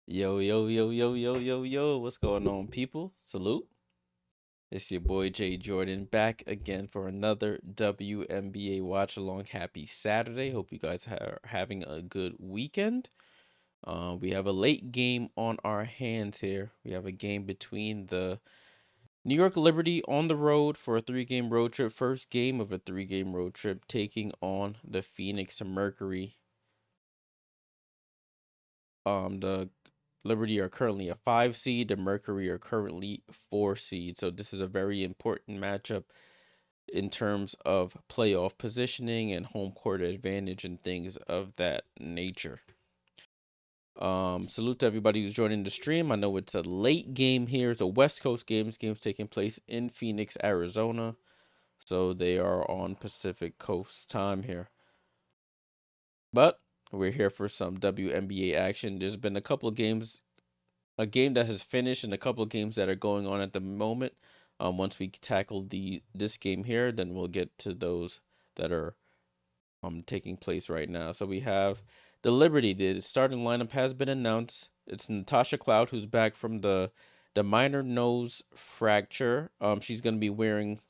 Yo, yo, yo, yo, yo, yo, yo. What's going on, people? Salute. It's your boy Jay.Jordan back again for another WNBA watch along. Happy Saturday. Hope you guys are having a good weekend. We have a late game on our hands here. We have a game between the New York Liberty on the road for a 3-game road trip. First game of a 3-game road trip, taking on the Phoenix Mercury. The Liberty are currently a 5 seed. The Mercury are currently 4 seed. So this is a very important matchup in terms of playoff positioning and home court advantage and things of that nature. Salute to everybody who's joining the stream. I know it's a late game here. It's a West Coast game. This game's taking place in Phoenix, Arizona. So they are on Pacific Coast time here. But we're here for some WNBA action. There's been a couple of games, a game that has finished and a couple of games that are going on at the moment. Once we tackle this game here, then we'll get to those that are taking place right now. So we have the Liberty. The starting lineup has been announced. It's Natasha Cloud, who's back from the minor nose fracture. She's gonna be wearing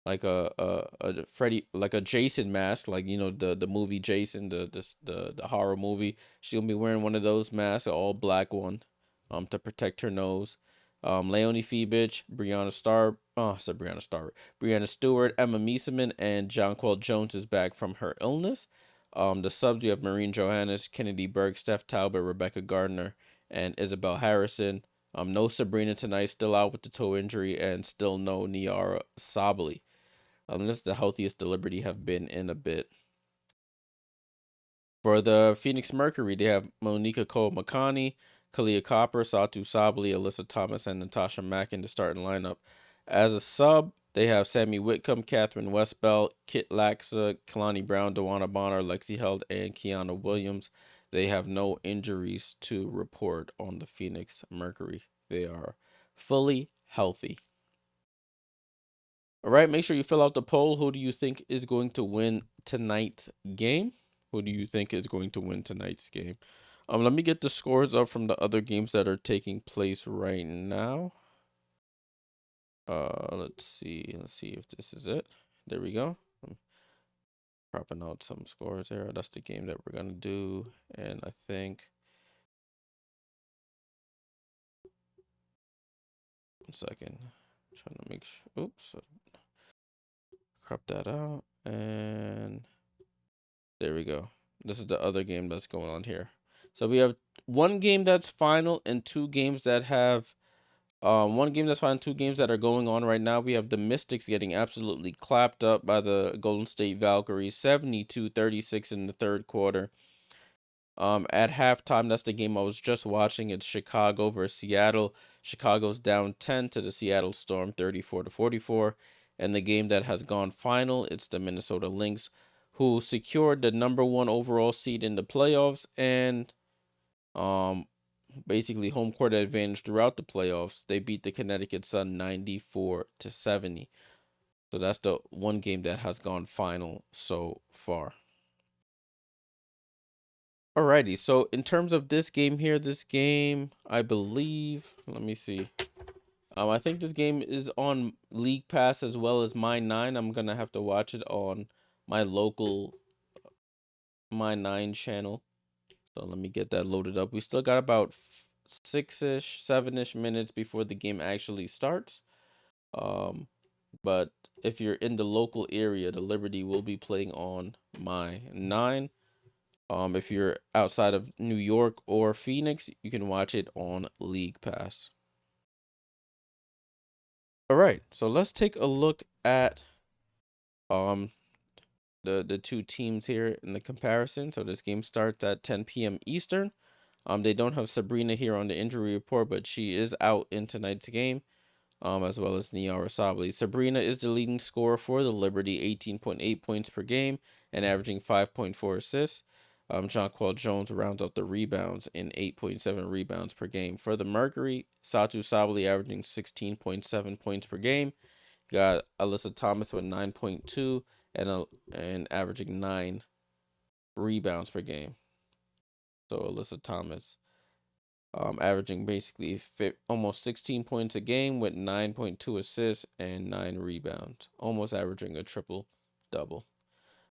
like a Freddy, like a Jason mask, like, you know, the movie Jason, the horror movie. She'll be wearing one of those masks, an all black one, to protect her nose. Leonie Febich, Brianna Stewart, Emma Mieseman, and Jonquel Jones is back from her illness. The subs, you have Maureen Johannes, Kennedy Berg, Steph Talbot, Rebecca Gardner, and Isabel Harrison. No Sabrina tonight, still out with the toe injury, and still no Niara Sabali. This is the healthiest the Liberty have been in a bit. For the Phoenix Mercury, they have Monica Cole-McConney, Kahleah Copper, Satu Sabali, Alyssa Thomas, and Natasha Mack in the starting lineup. As a sub, they have Sami Whitcomb, Catherine Westbell, Kit Laxa, Kalani Brown, Dewana Bonner, Lexi Held, and Kiana Williams. They have no injuries to report on the Phoenix Mercury. They are fully healthy. All right, make sure you fill out the poll. Who do you think is going to win tonight's game? Who do you think is going to win tonight's game? Let me get the scores up from the other games that are taking place right now. Let's see if this is it. There we go. I'm cropping out some scores here. That's the game that we're gonna do, and I think 1 second. I'm trying to make sure. Oops. Crop that out, and there we go. This is the other game that's going on here. So we have one game that's final and 2 games that have one game that's final, 2 games that are going on right now. We have the Mystics getting absolutely clapped up by the Golden State Valkyries, 72-36 in the third quarter. At halftime, that's the game I was just watching. It's Chicago versus Seattle. Chicago's down 10 to the Seattle Storm, 34-44. And the game that has gone final, it's the Minnesota Lynx, who secured the #1 overall seed in the playoffs and basically home court advantage throughout the playoffs. They beat the Connecticut Sun 94-70. So that's the one game that has gone final so far. Alrighty, so in terms of this game here, I believe, let me see. I think this game is on League Pass as well as My9. I'm gonna have to watch it on my local My9 channel. So let me get that loaded up. We still got about 6-ish, 7-ish minutes before the game actually starts. But if you're in the local area, the Liberty will be playing on My9. If you're outside of New York or Phoenix, you can watch it on League Pass. All right, so let's take a look at the 2 teams here in the comparison. So this game starts at 10 p.m. Eastern. They don't have Sabrina here on the injury report, but she is out in tonight's game, as well as Niara Sabali. Sabrina is the leading scorer for the Liberty, 18.8 points per game and averaging 5.4 assists. Jonquel Jones rounds out the rebounds in 8.7 rebounds per game. For the Mercury, Satu Sabally averaging 16.7 points per game. You got Alyssa Thomas with 9.2 and averaging 9 rebounds per game. So Alyssa Thomas averaging basically almost 16 points a game with 9.2 assists and 9 rebounds, almost averaging a triple-double.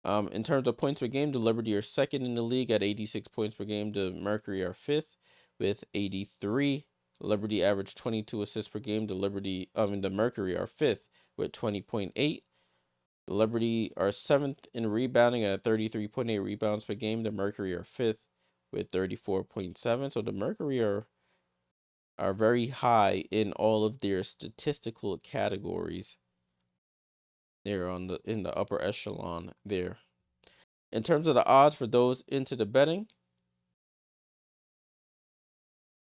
In terms of points per game, the Liberty are second in the league at 86 points per game. The Mercury are fifth with 83. Liberty averaged 22 assists per game. The Mercury are fifth with 20.8. The Liberty are seventh in rebounding at 33.8 rebounds per game. The Mercury are fifth with 34.7. So the Mercury are very high in all of their statistical categories. They're in the upper echelon there. In terms of the odds for those into the betting,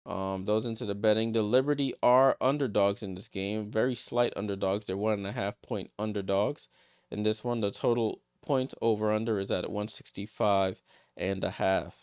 the Liberty are underdogs in this game, very slight underdogs. They're 1.5 point underdogs. In this one, the total points over under is at 165.5.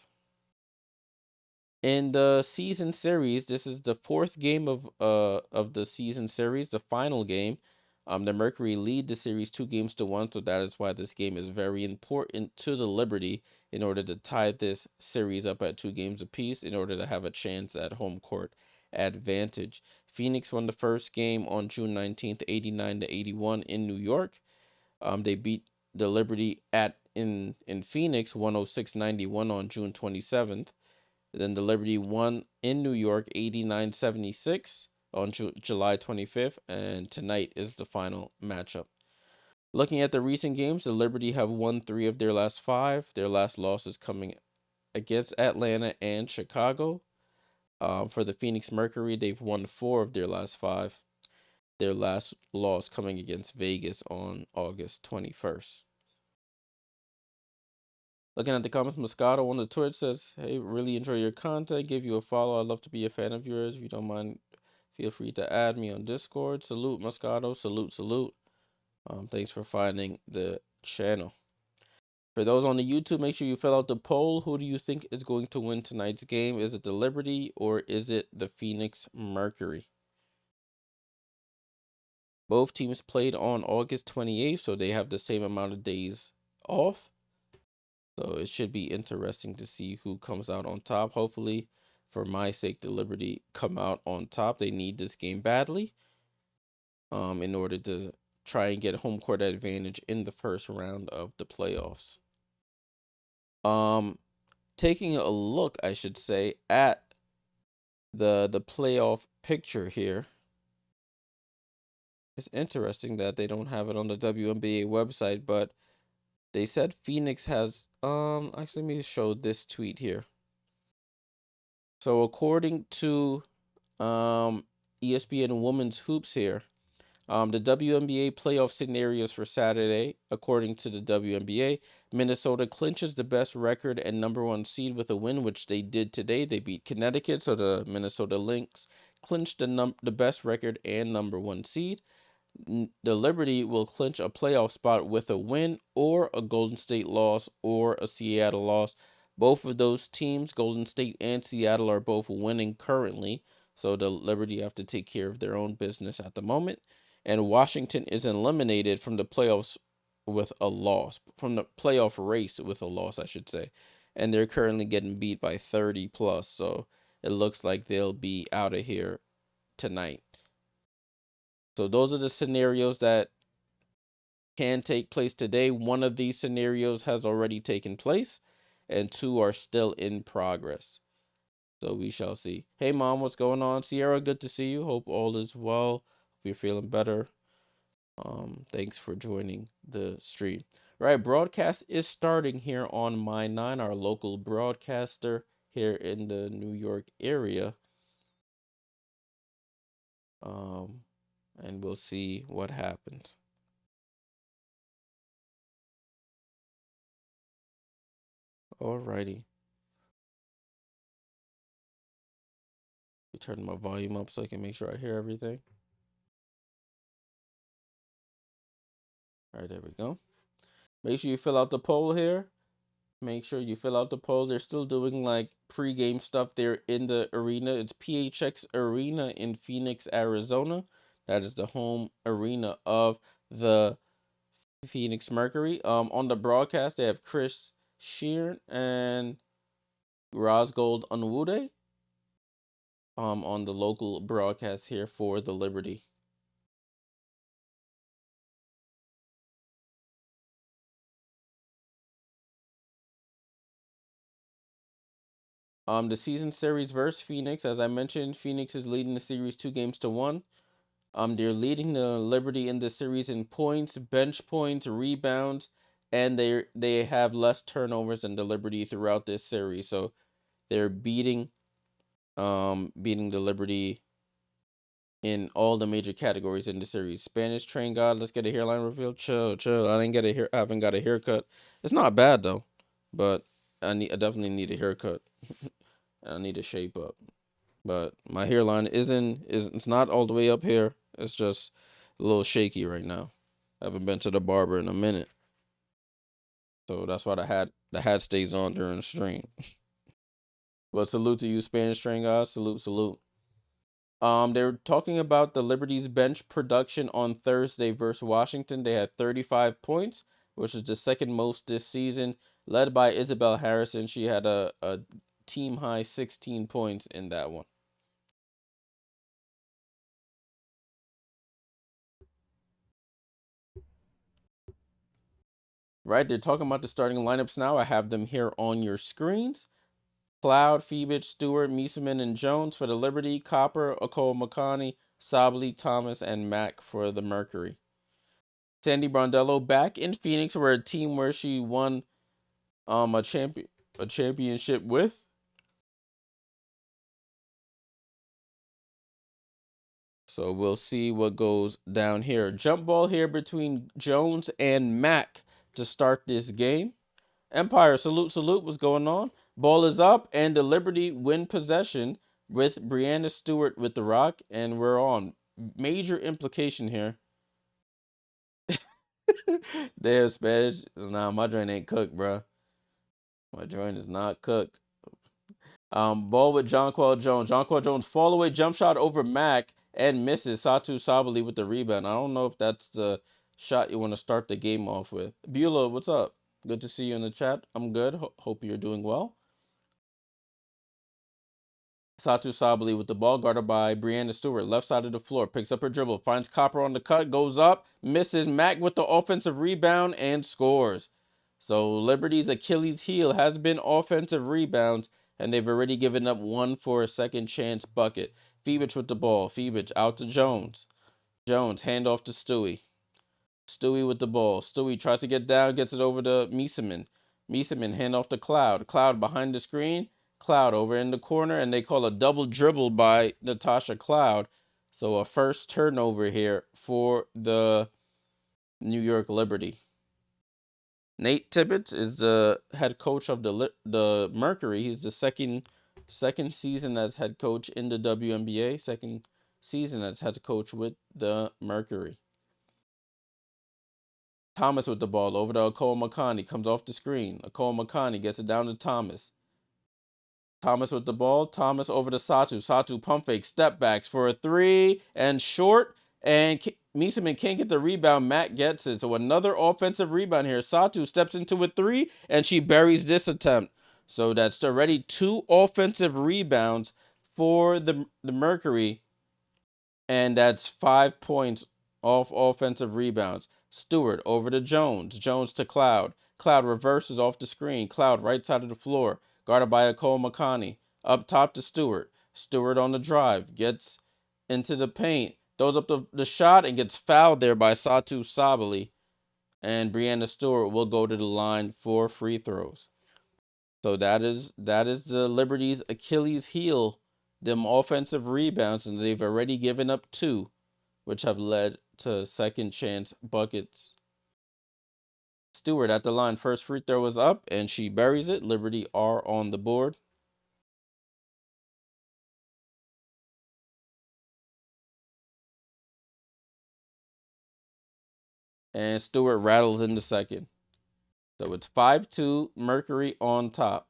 In the season series, this is the fourth game of the season series, the final game. The Mercury lead the series 2-1, so that is why this game is very important to the Liberty in order to tie this series up at 2 games apiece in order to have a chance at home court advantage. Phoenix won the first game on June 19th, 89-81 in New York. They beat the Liberty in Phoenix 106-91 on June 27th. Then the Liberty won in New York 89-76 on July 25th, and tonight is the final matchup. Looking at the recent games, the Liberty have won 3 of their last 5. Their last losses coming against Atlanta and Chicago. For the Phoenix Mercury, they've won 4 of their last 5. Their last loss coming against Vegas on August 21st. Looking at the comments, Moscato on the Twitch says, hey, really enjoy your content. Give you a follow. I'd love to be a fan of yours. If you don't mind, feel free to add me on Discord. Salute, Moscato. Salute. Thanks for finding the channel. For those on the YouTube, make sure you fill out the poll. Who do you think is going to win tonight's game? Is it the Liberty or is it the Phoenix Mercury? Both teams played on August 28th, so they have the same amount of days off. So it should be interesting to see who comes out on top. Hopefully, for my sake, the Liberty come out on top. They need this game badly in order to try and get home court advantage in the first round of the playoffs. Taking a look, I should say, at the playoff picture here. It's interesting that they don't have it on the WNBA website, but they said Phoenix has actually let me show this tweet here. So according to ESPN Women's Hoops here, the WNBA playoff scenarios for Saturday, according to the WNBA, Minnesota clinches the best record and #1 seed with a win, which they did today. They beat Connecticut, so the Minnesota Lynx clinched the best record and #1 seed. The Liberty will clinch a playoff spot with a win or a Golden State loss or a Seattle loss. Both of those teams, Golden State and Seattle, are both winning currently. So the Liberty have to take care of their own business at the moment. And Washington is eliminated from the playoffs with a loss, from the playoff race with a loss, I should say. And they're currently getting beat by 30 plus. So it looks like they'll be out of here tonight. So those are the scenarios that can take place today. One of these scenarios has already taken place, and 2 are still in progress. So we shall see. Hey, Mom, what's going on? Sierra, good to see you. Hope all is well. Hope you're feeling better. Thanks for joining the stream. All right, broadcast is starting here on My 9, our local broadcaster here in the New York area. And we'll see what happens. Alrighty. We turn my volume up so I can make sure I hear everything. All right, there we go. Make sure you fill out the poll here. Make sure you fill out the poll. They're still doing like pre-game stuff there in the arena. It's PHX Arena in Phoenix, Arizona. That is the home arena of the Phoenix Mercury. On the broadcast, they have Chris Sheeran and Rosgold Unwude. On the local broadcast here for the Liberty. The season series versus Phoenix, as I mentioned, Phoenix is leading the series 2-1. They're leading the Liberty in the series in points, bench points, rebounds, and they have less turnovers than the Liberty throughout this series. So they're beating the Liberty in all the major categories in the series. Spanish train god, let's get a hairline reveal. Chill, chill. I haven't got a haircut. It's not bad though, but I definitely need a haircut. I need to shape up. But my hairline it's not all the way up here. It's just a little shaky right now. I haven't been to the barber in a minute. So that's why the hat stays on during the stream. But salute to you, Spanish train guys. Salute, salute. They're talking about the Liberty's bench production on Thursday versus Washington. They had 35 points, which is the second most this season, led by Isabel Harrison. She had a team high 16 points in that one. Right, they're talking about the starting lineups now. I have them here on your screens. Cloud, Phoebich, Stewart, Mieseman, and Jones for the Liberty. Copper, Okolo-Makani, Sabally, Thomas, and Mack for the Mercury. Sandy Brondello back in Phoenix, where a team where she won a championship with. So we'll see what goes down here. Jump ball here between Jones and Mack to start this game. Empire, salute, salute. What's going on? Ball is up, and the Liberty win possession with Brianna Stewart with the rock, and we're on. Major implication here. Damn, Spanish. Nah, my joint ain't cooked, bro. My joint is not cooked. Ball with Jonquel Jones. Jonquel Jones fall away jump shot over Mack and misses. Satu Sabali with the rebound. I don't know if that's the shot you want to start the game off with. Beulah, what's up? Good to see you in the chat. I'm good. Hope you're doing well. Satu Sabali with the ball, guarded by Brianna Stewart. Left side of the floor. Picks up her dribble. Finds Copper on the cut. Goes up. Misses. Mack with the offensive rebound and scores. So Liberty's Achilles heel has been offensive rebounds, and they've already given up one for a second chance bucket. Phoebich with the ball. Phoebich out to Jones. Jones, handoff to Stewie. Stewie with the ball. Stewie tries to get down, gets it over to Mieseman. Mieseman hand off to Cloud. Cloud behind the screen. Cloud over in the corner, and they call a double dribble by Natasha Cloud. So a first turnover here for the New York Liberty. Nate Tibbetts is the head coach of the Mercury. He's the second season as head coach in the WNBA. Second season as head coach with the Mercury. Thomas with the ball over to Okolo-Makani. Comes off the screen. Okolo-Makani gets it down to Thomas. Thomas with the ball. Thomas over to Satu. Satu pump fake. Step backs for a three. And short. And Mieseman can't get the rebound. Matt gets it. So another offensive rebound here. Satu steps into a three. And she buries this attempt. So that's already two offensive rebounds for the Mercury. And that's 5 points off offensive rebounds. Stewart over to Jones. Jones to Cloud. Cloud reverses off the screen. Cloud right side of the floor. Guarded by Okolo-Makani. Up top to Stewart. Stewart on the drive. Gets into the paint. Throws up the shot and gets fouled there by Satu Sabali. And Brianna Stewart will go to the line for free throws. So that is the Liberty's Achilles heel. Them offensive rebounds, and they've already given up two, which have led to second chance buckets. Stewart at the line. First free throw is up, and she buries it. Liberty are on the board. And Stewart rattles in the second. So it's 5-2, Mercury on top.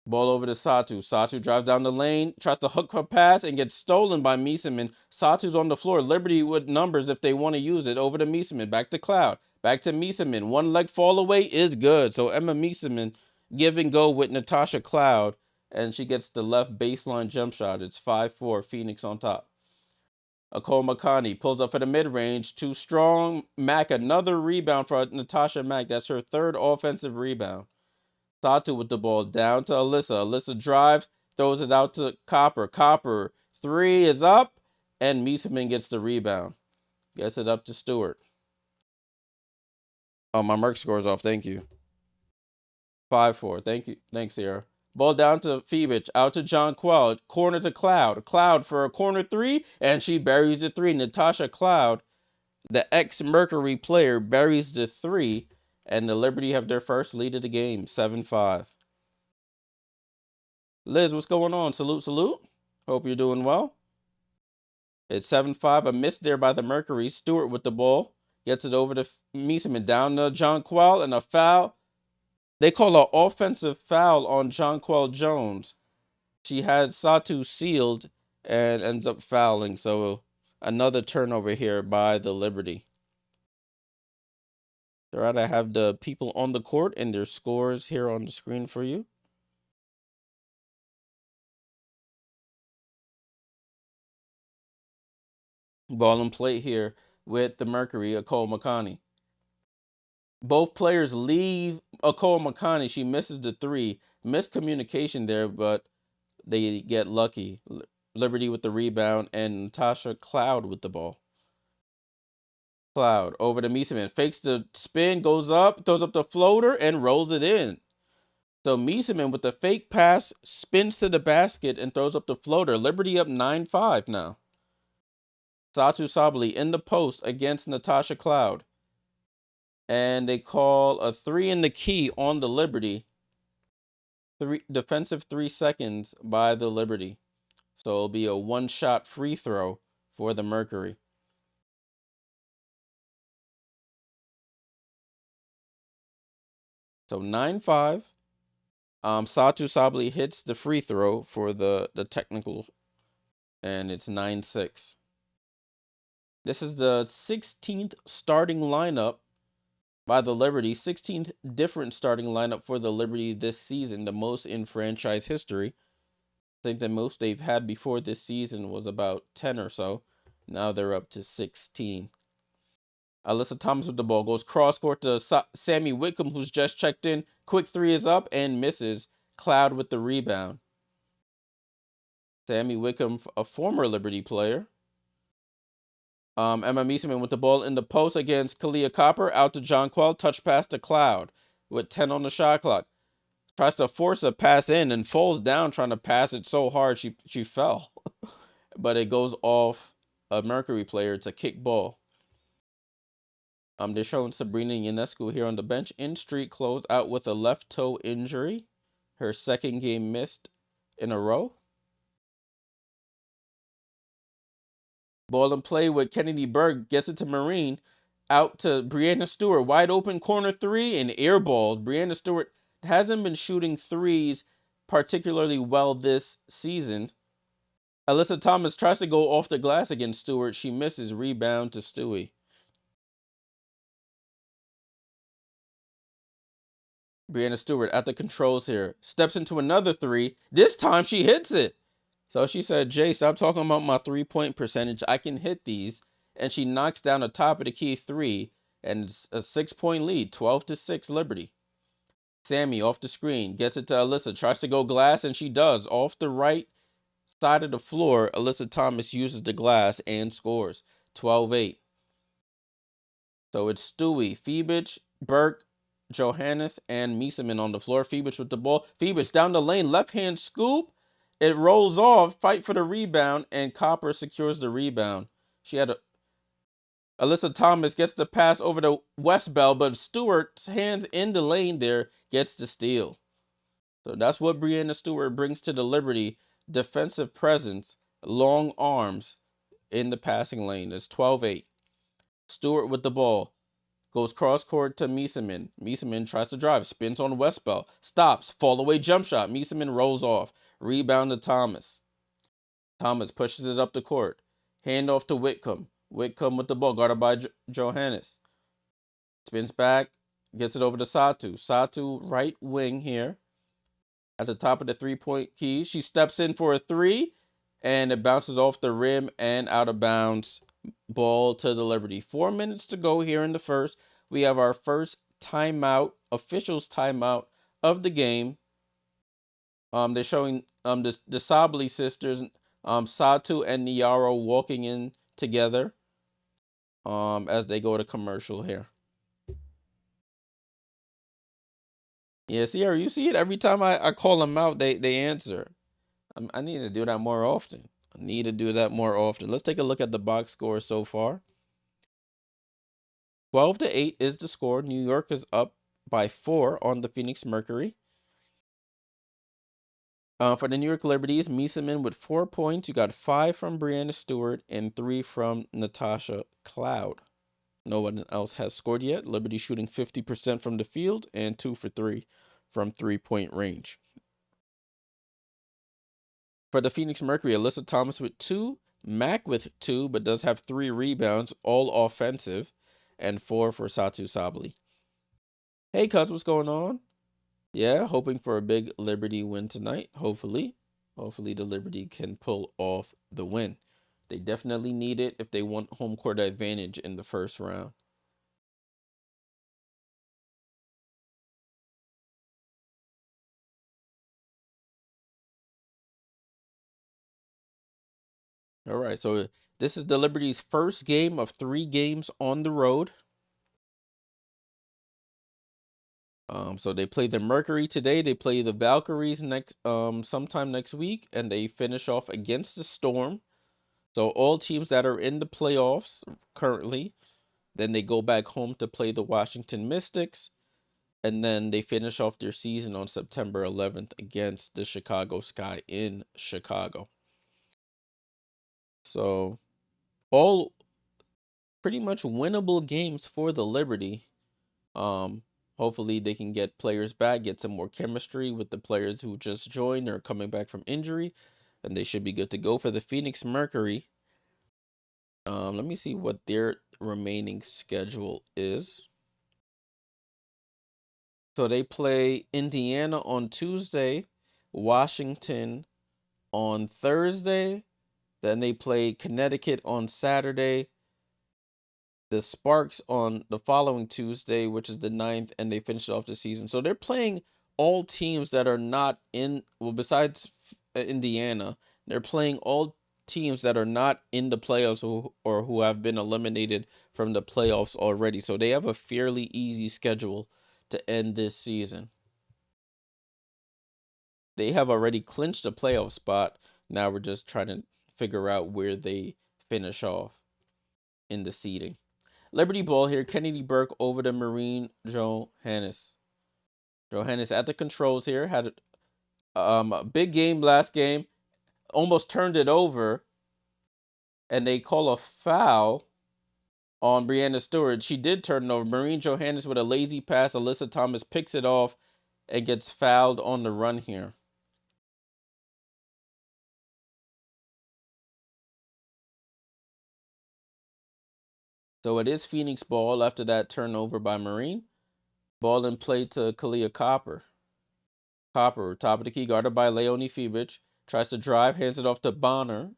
Ball over to Satu. Satu drives down the lane, tries to hook her pass, and gets stolen by Miesemann. Satu's on the floor. Liberty with numbers if they want to use it. Over to Miesemann. Back to Cloud. Back to Miesemann. One leg fall away is good. So Emma Miesemann give and go with Natasha Cloud, and she gets the left baseline jump shot. It's 5-4, Phoenix on top. Akol Makani pulls up for the mid-range. Too strong. Mack, another rebound for Natasha Mack. That's her third offensive rebound. Satu with the ball down to Alyssa. Alyssa drives, throws it out to Copper. Copper, three is up, and Miesemann gets the rebound. Gets it up to Stewart. Oh, my Merc scores off. Thank you. 5-4. Thank you. Thanks, Sierra. Ball down to Phoenix. Out to Jonquel. Corner to Cloud. Cloud for a corner three, and she buries the three. Natasha Cloud, the ex-Mercury player, buries the three, and the Liberty have their first lead of the game, 7-5. Liz, what's going on? Salute, salute. Hope you're doing well. It's 7-5. A miss there by the Mercury. Stewart with the ball. Gets it over to Miesemann. Down to Jonquel, and a foul. They call an offensive foul on Jonquel Jones. She had Satu sealed and ends up fouling. So another turnover here by the Liberty. All right, I have the people on the court and their scores here on the screen for you. Ball and play here with the Mercury, Akol Makani. Both players leave Akol Makani. She misses the three. Miscommunication there, but they get lucky. Liberty with the rebound and Natasha Cloud with the ball. Cloud over to Miesemann. Fakes the spin, goes up, throws up the floater, and rolls it in. So Miesemann with the fake pass spins to the basket and throws up the floater. Liberty up 9-5 now. Satu Sabali in the post against Natasha Cloud. And they call a three in the key on the Liberty. Defensive 3 seconds by the Liberty. So it'll be a one-shot free throw for the Mercury. So 9-5. Satu Sabali hits the free throw for the technical, and it's 9-6. This is the 16th starting lineup by the Liberty. 16th different starting lineup for the Liberty this season, the most in franchise history. I think the most they've had before this season was about 10 or so. Now they're up to 16. Alyssa Thomas with the ball. Goes cross court to Sami Whitcomb, who's just checked in. Quick three is up and misses. Cloud with the rebound. Sami Whitcomb, a former Liberty player. Emma Miesemann with the ball in the post against Kahleah Copper. Out to Jonquel. Touch pass to Cloud with 10 on the shot clock. Tries to force a pass in and falls down trying to pass it so hard she fell. But it goes off a Mercury player. It's a kick ball. They're showing Sabrina Ionescu here on the bench. In street clothes, out with a left toe injury. Her second game missed in a row. Ball and play with Kennedy Berg. Gets it to Marine. Out to Breanna Stewart. Wide open corner three and air balls. Breanna Stewart hasn't been shooting threes particularly well this season. Alyssa Thomas tries to go off the glass against Stewart. She misses. Rebound to Stewie. Breanna Stewart at the controls here. Steps into another three. This time she hits it. So she said, Jay, stop talking about my three-point percentage. I can hit these. And she knocks down the top of the key three. And it's a 6-point lead. 12-6 Liberty. Sami off the screen. Gets it to Alyssa. Tries to go glass, and she does. Off the right side of the floor, Alyssa Thomas uses the glass and scores. 12-8. So it's Stewie, Phoenix, Burke, Johannes, and Miesemann on the floor. Phoenix with the ball. Phoenix down the lane. Left-hand scoop. It rolls off. Fight for the rebound, and Copper secures the rebound. She had Alyssa Thomas gets the pass over to Westbell, but Stewart's hands in the lane there gets the steal. So that's what Breanna Stewart brings to the Liberty. Defensive presence, long arms in the passing lane. It's 12-8. Stewart with the ball. Goes cross court to Miesemann. Miesemann tries to drive. Spins on Westbell. Stops. Fall away jump shot. Miesemann rolls off. Rebound to Thomas. Thomas pushes it up the court. Hand off to Whitcomb. Whitcomb with the ball. Guarded by Johannes. Spins back. Gets it over to Satu. Satu right wing here. At the top of the three-point key. She steps in for a three. And it bounces off the rim and out of bounds. Ball to the Liberty. 4 minutes to go here in the first. We have our first timeout, officials timeout of the game. They're showing the Sabli sisters, Satu and Niaro walking in together. As they go to commercial here. Yeah, Sierra, you see it every time I call them out, they answer. I need to do that more often. Let's take a look at the box score so far. 12-8 is the score. New York is up by 4 on the Phoenix Mercury. For the New York Liberties, Miesemann with 4 points. You got 5 from Brianna Stewart and 3 from Natasha Cloud. No one else has scored yet. Liberty shooting 50% from the field and 2 for 3 from 3-point range. For the Phoenix Mercury, Alyssa Thomas with 2, Mac with 2, but does have 3 rebounds, all offensive, and 4 for Satu Sabli. Hey, cuz, what's going on? Yeah, hoping for a big Liberty win tonight, hopefully. Hopefully the Liberty can pull off the win. They definitely need it if they want home court advantage in the first round. All right, so this is the Liberty's first game of 3 games on the road. So they play the Mercury today. They play the Valkyries sometime next week, and they finish off against the Storm. So all teams that are in the playoffs currently, then they go back home to play the Washington Mystics, and then they finish off their season on September 11th against the Chicago Sky in Chicago. So all pretty much winnable games for the Liberty. Hopefully they can get players back, get some more chemistry with the players who just joined or coming back from injury, and they should be good to go. For the Phoenix Mercury, let me see what their remaining schedule is. So they play Indiana on Tuesday, Washington on Thursday, then they play Connecticut on Saturday, the Sparks on the following Tuesday, which is the 9th, and they finish off the season. So they're playing all teams that are not in, well, besides Indiana, they're playing all teams that are not in the playoffs or who have been eliminated from the playoffs already. So they have a fairly easy schedule to end this season. They have already clinched a playoff spot. Now we're just trying to figure out where they finish off in the seeding. Liberty ball here. Kennedy Burke over to Marine Johannes. Johannes at the controls here. Had a big game last game. Almost turned it over. And they call a foul on Brianna Stewart. She did turn it over. Marine Johannes with a lazy pass. Alyssa Thomas picks it off and gets fouled on the run here. So it is Phoenix ball after that turnover by Marine. Ball in play to Kahleah Copper. Copper, top of the key, guarded by Leonie Fibic. Tries to drive, hands it off to Bonner.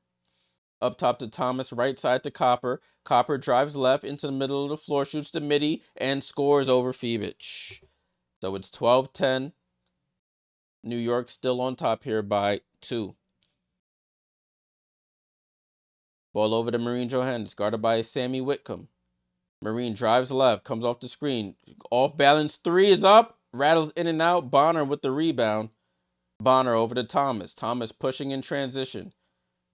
Up top to Thomas, right side to Copper. Copper drives left into the middle of the floor, shoots the midi, and scores over Fibic. So it's 12-10. New York still on top here by 2. Ball over to Marine Johannes, guarded by Sami Whitcomb. Marine drives left, comes off the screen. Off balance, 3 is up. Rattles in and out. Bonner with the rebound. Bonner over to Thomas. Thomas pushing in transition.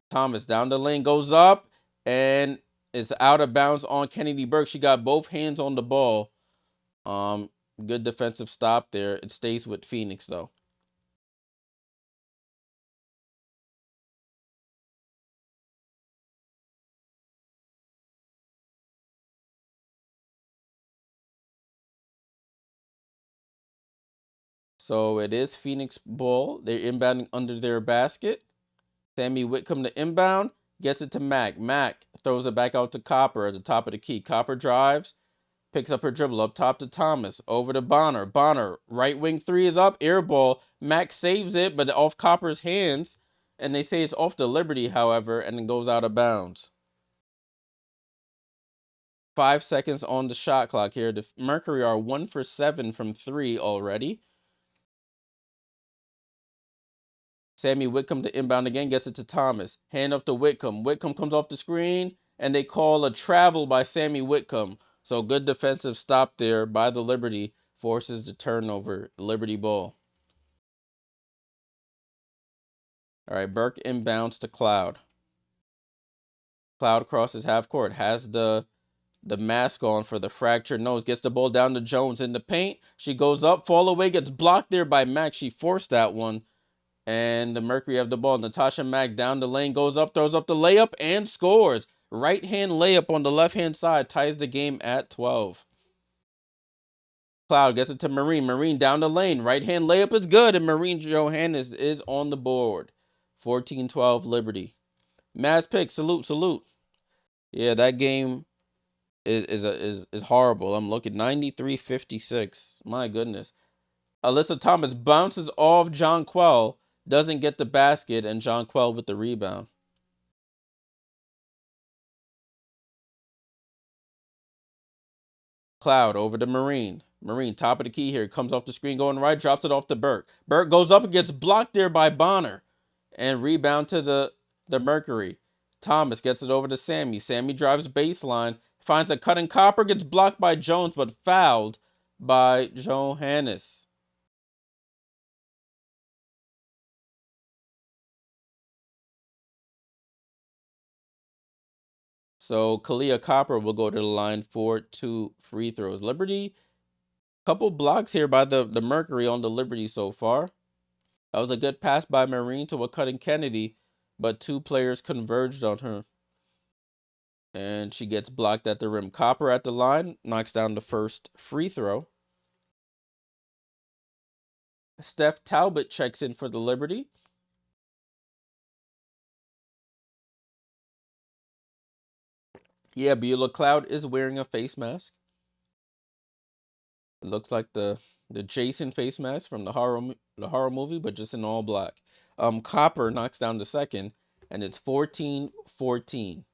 Thomas down the lane, goes up, and is out of bounds on Kennedy Burke. She got both hands on the ball. Good defensive stop there. It stays with Phoenix, though. So it is Phoenix ball. They're inbounding under their basket. Sami Whitcomb to inbound. Gets it to Mac. Mac throws it back out to Copper at the top of the key. Copper drives. Picks up her dribble up top to Thomas. Over to Bonner. Bonner, right wing three is up. Air ball. Mac saves it, but off Copper's hands. And they say it's off the Liberty, however, and it goes out of bounds. 5 seconds on the shot clock here. The Mercury are 1 for 7 from 3 already. Sami Whitcomb to inbound again, gets it to Thomas. Hand off to Whitcomb. Whitcomb comes off the screen, and they call a travel by Sami Whitcomb. So good defensive stop there by the Liberty, forces the turnover. Liberty ball. All right, Burke inbounds to Cloud. Cloud crosses half court, has the mask on for the fractured nose, gets the ball down to Jones in the paint. She goes up, fall away, gets blocked there by Mac. She forced that one. And the Mercury have the ball. Natasha Mack down the lane, goes up, throws up the layup, and scores. Right-hand layup on the left-hand side ties the game at 12. Cloud gets it to Marine. Marine down the lane. Right-hand layup is good, and Marine Johannes is on the board. 14-12 Liberty. Maz pick. Salute, salute. Yeah, that game is horrible. I'm looking 93-56. My goodness. Alyssa Thomas bounces off Jonquel, doesn't get the basket, and Jonquel with the rebound. Cloud over to Marine. Marine, top of the key here. Comes off the screen going right, drops it off to Burke. Burke goes up and gets blocked there by Bonner. And rebound to the Mercury. Thomas gets it over to Sami. Sami drives baseline. Finds a cutting Copper, gets blocked by Jones, but fouled by Johannes. So Kahleah Copper will go to the line for 2 free throws. Liberty, couple blocks here by the Mercury on the Liberty so far. That was a good pass by Marine to a cutting Kennedy, but 2 players converged on her. And she gets blocked at the rim. Copper at the line, knocks down the first free throw. Steph Talbot checks in for the Liberty. Yeah, Beulah Cloud is wearing a face mask. It looks like the Jason face mask from the horror movie, but just in all black. Copper knocks down the second, and it's 14-14.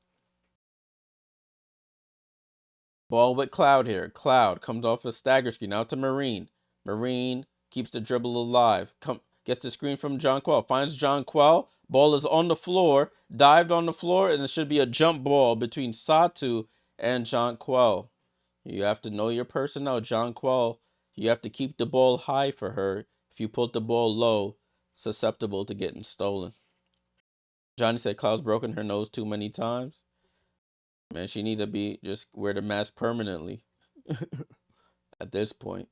Ball with Cloud here. Cloud comes off a stagger screen out to Marine. Marine keeps the dribble alive. Gets the screen from Jonquel. Finds Jonquel. Ball is on the floor. Dived on the floor, and it should be a jump ball between Satu and Jonquel. You have to know your personnel. Jonquel, you have to keep the ball high for her. If you put the ball low, susceptible to getting stolen. Johnny said Cloud's broken her nose too many times. Man, she need to be just wear the mask permanently at this point.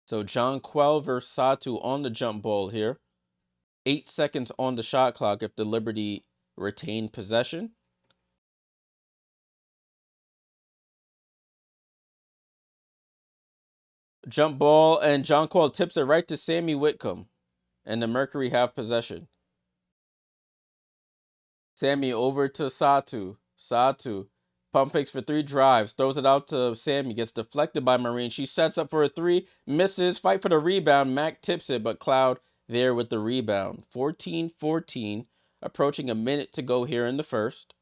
So Jonquel versus Satu on the jump ball here. 8 seconds on the shot clock if the Liberty retain possession. Jump ball, and Jonquel tips it right to Sami Whitcomb. And the Mercury have possession. Sami over to Satu. Satu pump fakes for 3, drives, throws it out to Sami, gets deflected by Marine. She sets up for a 3, misses, fight for the rebound. Mac tips it, but Cloud there with the rebound. 14-14, approaching a minute to go here in the first.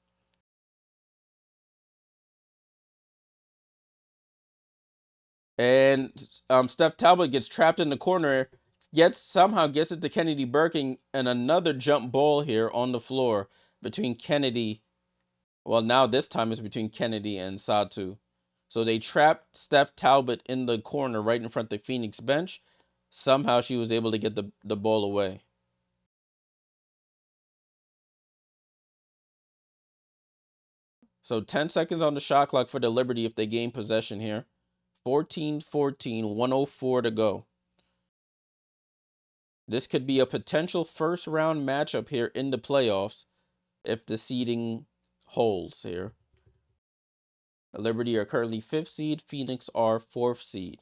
And Steph Talbot gets trapped in the corner, somehow gets it to Kennedy Birking, and another jump ball here on the floor between Kennedy. Well, now this time it's between Kennedy and Satu. So they trapped Steph Talbot in the corner right in front of the Phoenix bench. Somehow she was able to get the ball away. So 10 seconds on the shot clock for the Liberty if they gain possession here. 14-14, 104 to go. This could be a potential first round matchup here in the playoffs if the seeding holds here. Liberty are currently 5th seed. Phoenix are 4th seed.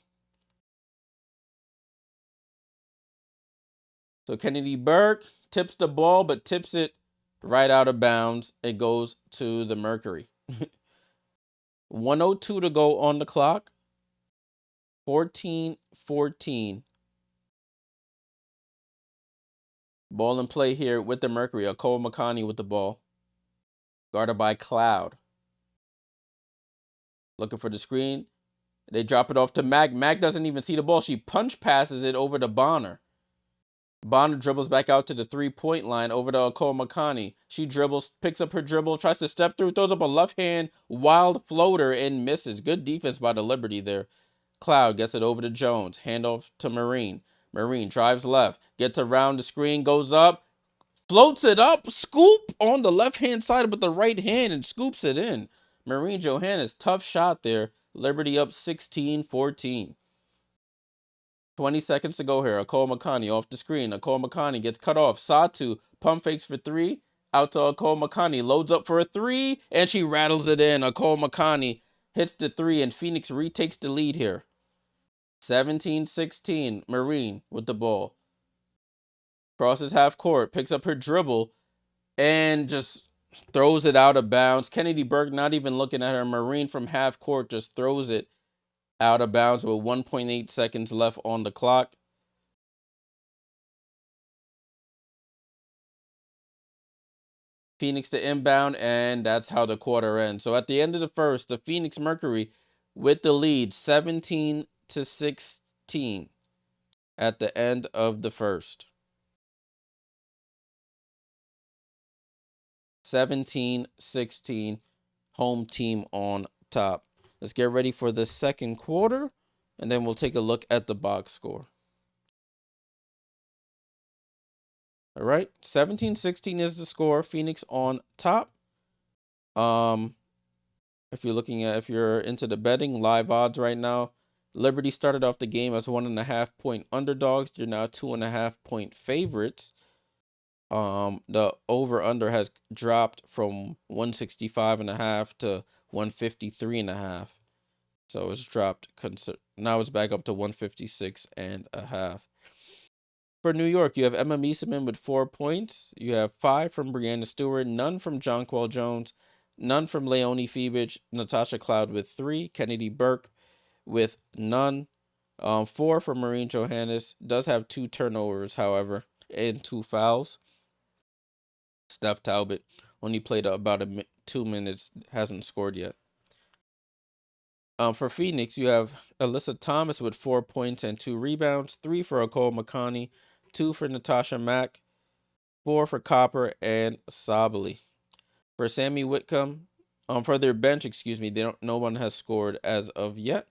So Kennedy Burke tips the ball, but tips it right out of bounds. It goes to the Mercury. 1:02 to go on the clock. 14-14. Ball in play here with the Mercury. Kahleah Copper with the ball. Guarded by Cloud. Looking for the screen. They drop it off to Mag. Mag doesn't even see the ball. She punch passes it over to Bonner. Bonner dribbles back out to the three-point line over to Kahleah Copper. She dribbles, picks up her dribble, tries to step through, throws up a left-hand wild floater and misses. Good defense by the Liberty there. Cloud gets it over to Jones. Handoff to Marine. Marine drives left. Gets around the screen, goes up. Floats it up. Scoop on the left-hand side with the right hand and scoops it in. Marine Johannes, tough shot there. Liberty up 16-14. 20 seconds to go here. Kahleah Copper off the screen. Kahleah Copper gets cut off. Satu pump fakes for three. Out to Kahleah Copper. Loads up for a three. And she rattles it in. Kahleah Copper hits the three. And Phoenix retakes the lead here. 17-16. Marine with the ball. Crosses half court. Picks up her dribble. And just throws it out of bounds. Kennedy Burke not even looking at her. Marine from half court just throws it out of bounds with 1.8 seconds left on the clock. Phoenix to inbound, and that's how the quarter ends. So at the end of the first, the Phoenix Mercury with the lead 17-16 at the end of the first. 17-16, home team on top. Let's get ready for the second quarter, and then we'll take a look at the box score. All right, 17-16 is the score. Phoenix on top. If you're into the betting, live odds right now, Liberty started off the game as 1.5-point underdogs. You're now 2.5-point favorites. The over/under has dropped from 165.5 to 153.5. So it's dropped. Now it's back up to 156.5. For New York, you have Emma Meeseman with 4 points. You have 5 from Breanna Stewart, none from Jonquel Jones, none from Leonie Febich, Natasha Cloud with 3, Kennedy Burke with none, 4 from Marine Johannes, does have 2 turnovers, however, and 2 fouls. Steph Talbot only played about 2 minutes, hasn't scored yet. For Phoenix, you have Alyssa Thomas with 4 points and 2 rebounds, 3 for Kahleah Copper, 2 for Natasha Mack, 4 for Copper and Sabali. For Sami Whitcomb, for their bench, no one has scored as of yet.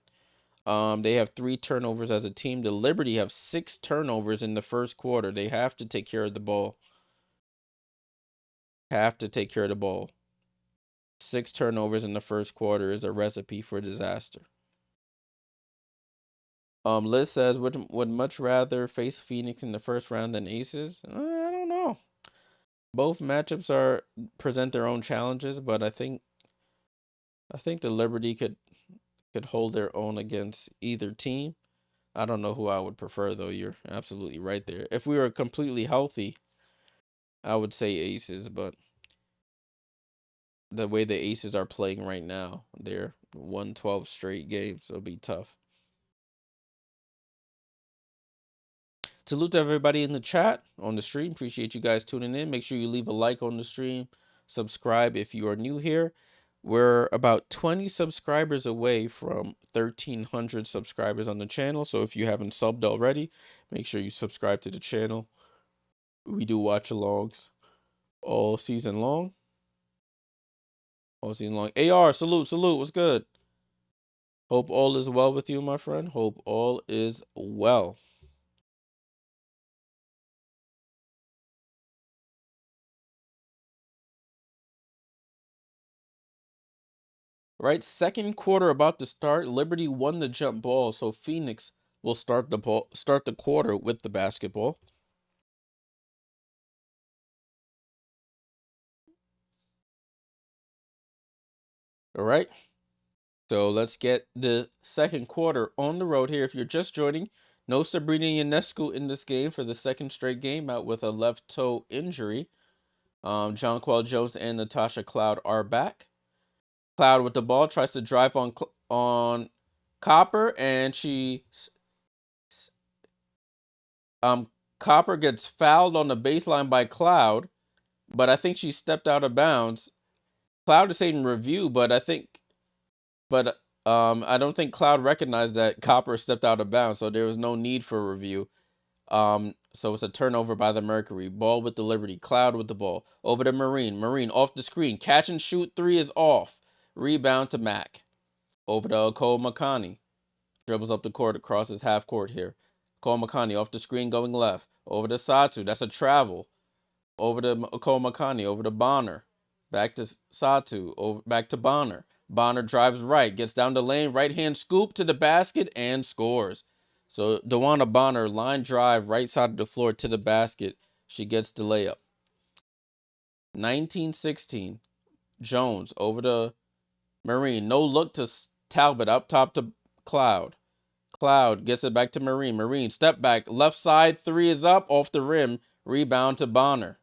They have 3 turnovers as a team. The Liberty have 6 turnovers in the first quarter. They have to take care of the ball. 6 turnovers in the first quarter is a recipe for disaster. Liz says, would much rather face Phoenix in the first round than Aces. I don't know. Both matchups present their own challenges, but I think the Liberty could hold their own against either team. I don't know who I would prefer, though. You're absolutely right there. If we were completely healthy, I would say Aces, but the way the Aces are playing right now, they're 112 straight games. It'll be tough. Salute to everybody in the chat on the stream. Appreciate you guys tuning in. Make sure you leave a like on the stream. Subscribe if you are new here. We're about 20 subscribers away from 1,300 subscribers on the channel. So if you haven't subbed already, make sure you subscribe to the channel. We do watch-alongs all season long. AR, salute. What's good? Hope all is well with you, my friend. Hope all is well. Right, second quarter about to start. Liberty won the jump ball, so Phoenix will start the quarter with the basketball. All right. So let's get the second quarter on the road here. If you're just joining, no Sabrina Ionescu in this game for the second straight game, out with a left toe injury. Jonquel Jones and Natasha Cloud are back. Cloud with the ball tries to drive on Copper, and Copper gets fouled on the baseline by Cloud, but I think she stepped out of bounds. Cloud is saying review, but I don't think Cloud recognized that Copper stepped out of bounds, so there was no need for review. So it's a turnover by the Mercury. Ball with the Liberty. Cloud with the ball. Over to Marine. Marine off the screen. Catch and shoot three is off. Rebound to Mac. Over to Makani. Dribbles up the court across his half court here. Makani off the screen going left. Over to Satu. That's a travel. Over to Makani. Over to Bonner. Back to Satu. Back to Bonner. Bonner drives right. Gets down the lane. Right hand scoop to the basket and scores. So Dewana Bonner, line drive, right side of the floor to the basket. She gets the layup. 19-16. Jones over to Marine. No look to Talbot. Up top to Cloud. Cloud gets it back to Marine. Marine, step back. Left side, three is up. Off the rim. Rebound to Bonner.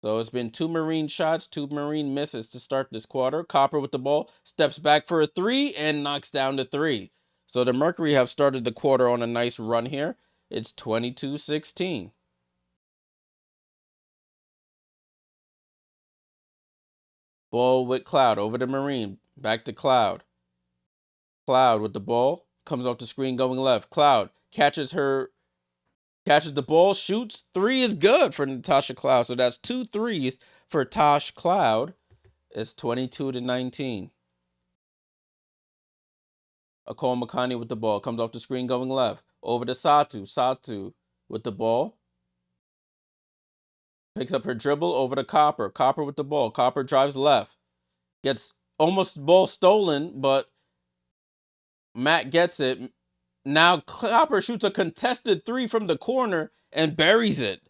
So it's been two Marine shots, two Marine misses to start this quarter. Copper with the ball. Steps back for a three and knocks down the three. So the Mercury have started the quarter on a nice run here. It's 22-16. Ball with Cloud. Over to Marine. Back to Cloud. Cloud with the ball. Comes off the screen going left. Cloud catches the ball, shoots. Three is good for Natasha Cloud. So that's 2 threes for Tosh Cloud. It's 22-19. Makani with the ball. Comes off the screen going left. Over to Satu. Satu with the ball. Picks up her dribble over to Copper. Copper with the ball. Copper drives left. Gets almost ball stolen, but Matt gets it. Now Copper shoots a contested three from the corner and buries it.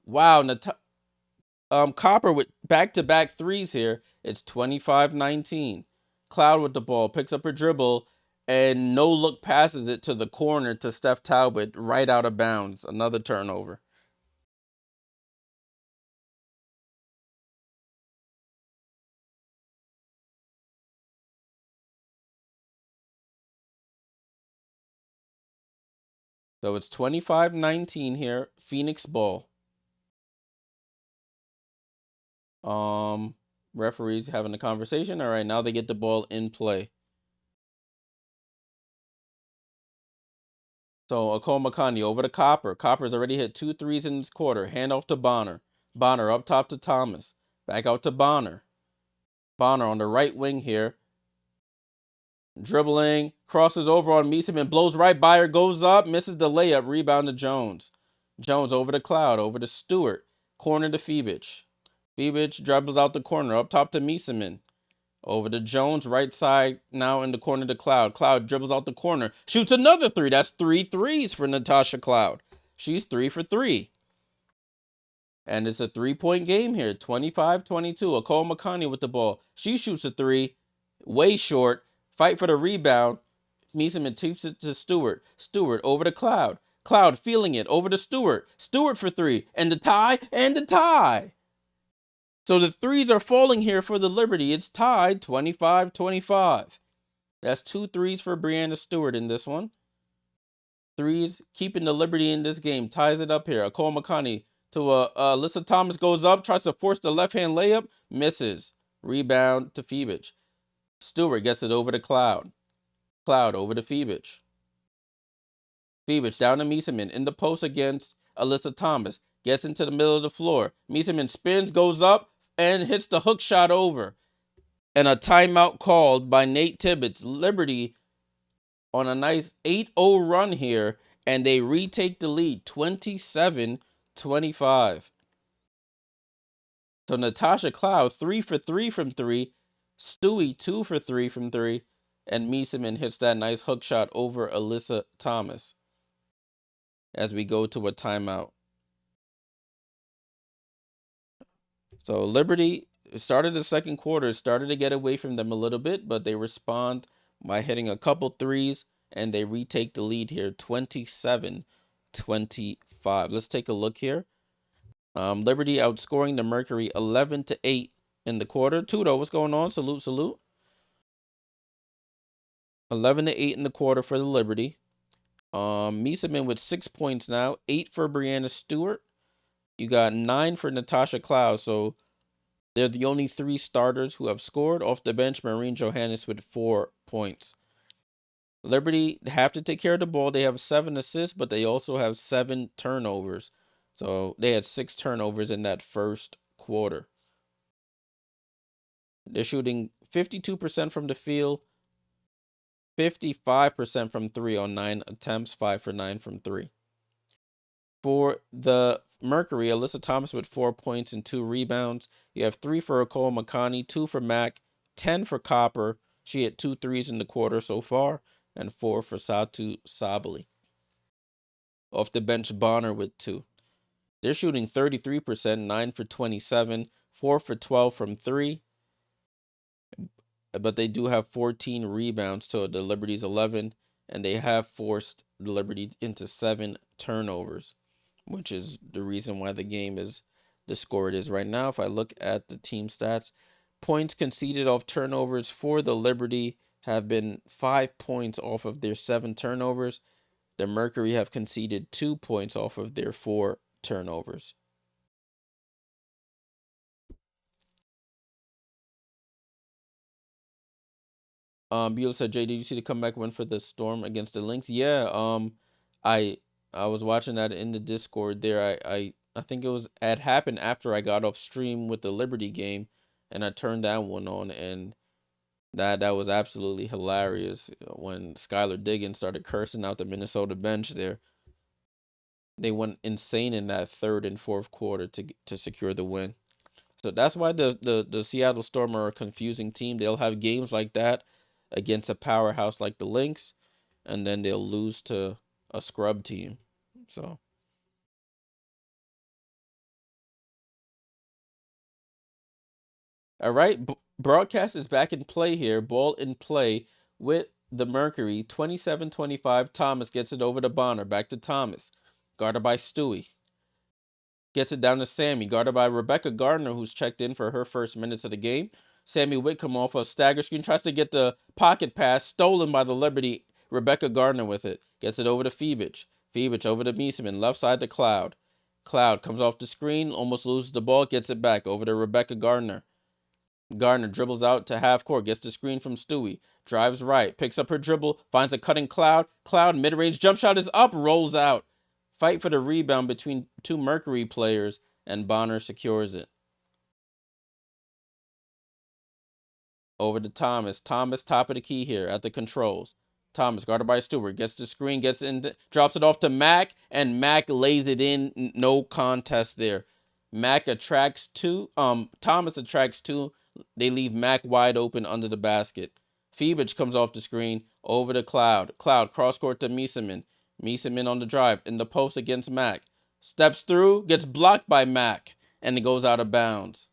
Wow. Copper with back-to-back threes here. It's 25-19. Cloud with the ball. Picks up her dribble and no look passes it to the corner to Steph Talbot, right out of bounds. Another turnover. So it's 25-19 here. Phoenix ball. Referees having a conversation. All right, now they get the ball in play. So Makani over to Copper. Copper's already hit 2 threes in this quarter. Hand off to Bonner. Bonner up top to Thomas. Back out to Bonner. Bonner on the right wing here. Dribbling, crosses over on Meeson and blows right by her, goes up, misses the layup, rebound to Jones. Jones over to Cloud, over to Stewart, corner to Phoebich. Phoebich dribbles out the corner, up top to Meeson. Over to Jones, right side, now in the corner to Cloud. Cloud dribbles out the corner, shoots another three. That's 3 threes for Natasha Cloud. She's 3 for 3. And it's a 3-point game here, 25-22. Makani with the ball. She shoots a three, way short. Fight for the rebound. Meeson tips it to Stewart. Stewart over to Cloud. Cloud feeling it over to Stewart. Stewart for three. And the tie. And the tie. So the threes are falling here for the Liberty. It's tied 25-25. That's 2 threes for Brianna Stewart in this one. Threes keeping the Liberty in this game. Ties it up here. Makani to Alyssa Thomas goes up. Tries to force the left-hand layup. Misses. Rebound to Phoebich. Stewart gets it over to Cloud. Cloud over to Phoebich. Phoebich down to Meeson in the post against Alyssa Thomas. Gets into the middle of the floor. Meeson spins, goes up, and hits the hook shot over. And a timeout called by Nate Tibbetts. Liberty on a nice 8-0 run here, and they retake the lead 27-25. So Natasha Cloud 3 for 3 from 3. Stewie 2 for 3 from 3. And Meeson hits that nice hook shot over Alyssa Thomas. As we go to a timeout. So Liberty started the second quarter, started to get away from them a little bit, but they respond by hitting a couple threes, and they retake the lead here, 27-25. Let's take a look here. Liberty outscoring the Mercury 11-8 in the quarter. Tudo, what's going on? Salute, salute. 11-8 in the quarter for the Liberty. Mieseman with 6 points now, 8 for Breanna Stewart. You got 9 for Natasha Cloud, so they're the only 3 starters who have scored. Off the bench, Maureen Johannes with 4 points. Liberty have to take care of the ball. They have 7 assists, but they also have 7 turnovers. So they had 6 turnovers in that first quarter. They're shooting 52% from the field, 55% from 3 on 9 attempts, 5 for 9 from 3. For the Mercury, Alyssa Thomas with 4 points and 2 rebounds. You have 3 for Nicole McConney, 2 for Mac, 10 for Copper. She hit 2 threes in the quarter so far, and 4 for Satu Sabali. Off the bench, Bonner with 2. They're shooting 33%, 9 for 27, 4 for 12 from 3. But they do have 14 rebounds to the Liberty's 11, and they have forced the Liberty into 7 turnovers, which is the reason why the game is the score it is right now. If I look at the team stats, points conceded off turnovers for the Liberty have been 5 points off of their 7 turnovers. The Mercury have conceded 2 points off of their 4 turnovers. Beal said, Jay, did you see the comeback win for the Storm against the Lynx? Yeah, I was watching that in the Discord there. I think it happened after I got off stream with the Liberty game, and I turned that one on, and that was absolutely hilarious when Skylar Diggins started cursing out the Minnesota bench there. They went insane in that third and fourth quarter to secure the win. So that's why the Seattle Storm are a confusing team. They'll have games like that against a powerhouse like the Lynx, and then they'll lose to a scrub team. So, all right, broadcast is back in play here. Ball in play with the Mercury. 27-25. Thomas gets it over to Bonner. Back to Thomas. Guarded by Stewie. Gets it down to Sami, guarded by Rebecca Gardner, who's checked in for her first minutes of the game. Sami Whitcomb off a stagger screen, tries to get the pocket pass, stolen by the Liberty. Rebecca Gardner with it. Gets it over to Phoebich. Phoebich over to Mieseman, left side to Cloud. Cloud comes off the screen, almost loses the ball, gets it back over to Rebecca Gardner. Gardner dribbles out to half court, gets the screen from Stewie. Drives right, picks up her dribble, finds a cutting Cloud. Cloud, mid-range jump shot is up, rolls out. Fight for the rebound between 2 Mercury players, and Bonner secures it. Over to Thomas. Thomas, top of the key here at the controls. Thomas, guarded by Stewart, gets the screen, gets in, drops it off to Mac, and Mac lays it in. No contest there. Mac attracts 2. Thomas attracts 2. They leave Mac wide open under the basket. Phoebich comes off the screen, over to Cloud. Cloud, cross court to Mieseman. Mieseman on the drive, in the post against Mac. Steps through, gets blocked by Mac, and it goes out of bounds.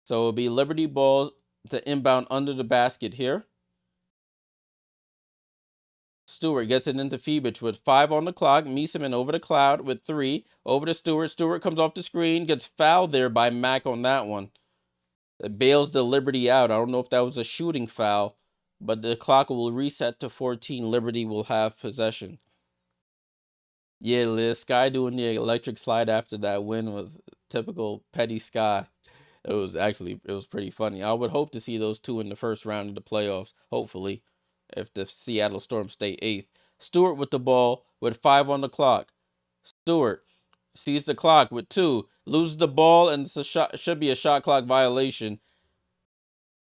So it'll be Liberty balls to inbound under the basket here. Stewart gets it into Phoebich with 5 on the clock. Mieseman over to Cloud with 3. Over to Stewart. Stewart comes off the screen, gets fouled there by Mac on that one. It bails the Liberty out. I don't know if that was a shooting foul, but the clock will reset to 14. Liberty will have possession. Yeah, Liz, Sky doing the electric slide after that win was typical petty Sky. It was pretty funny. I would hope to see those two in the first round of the playoffs, hopefully, if the Seattle Storm stay 8th. Stewart with the ball with 5 on the clock. Stewart sees the clock with 2, loses the ball, and it's should be a shot clock violation.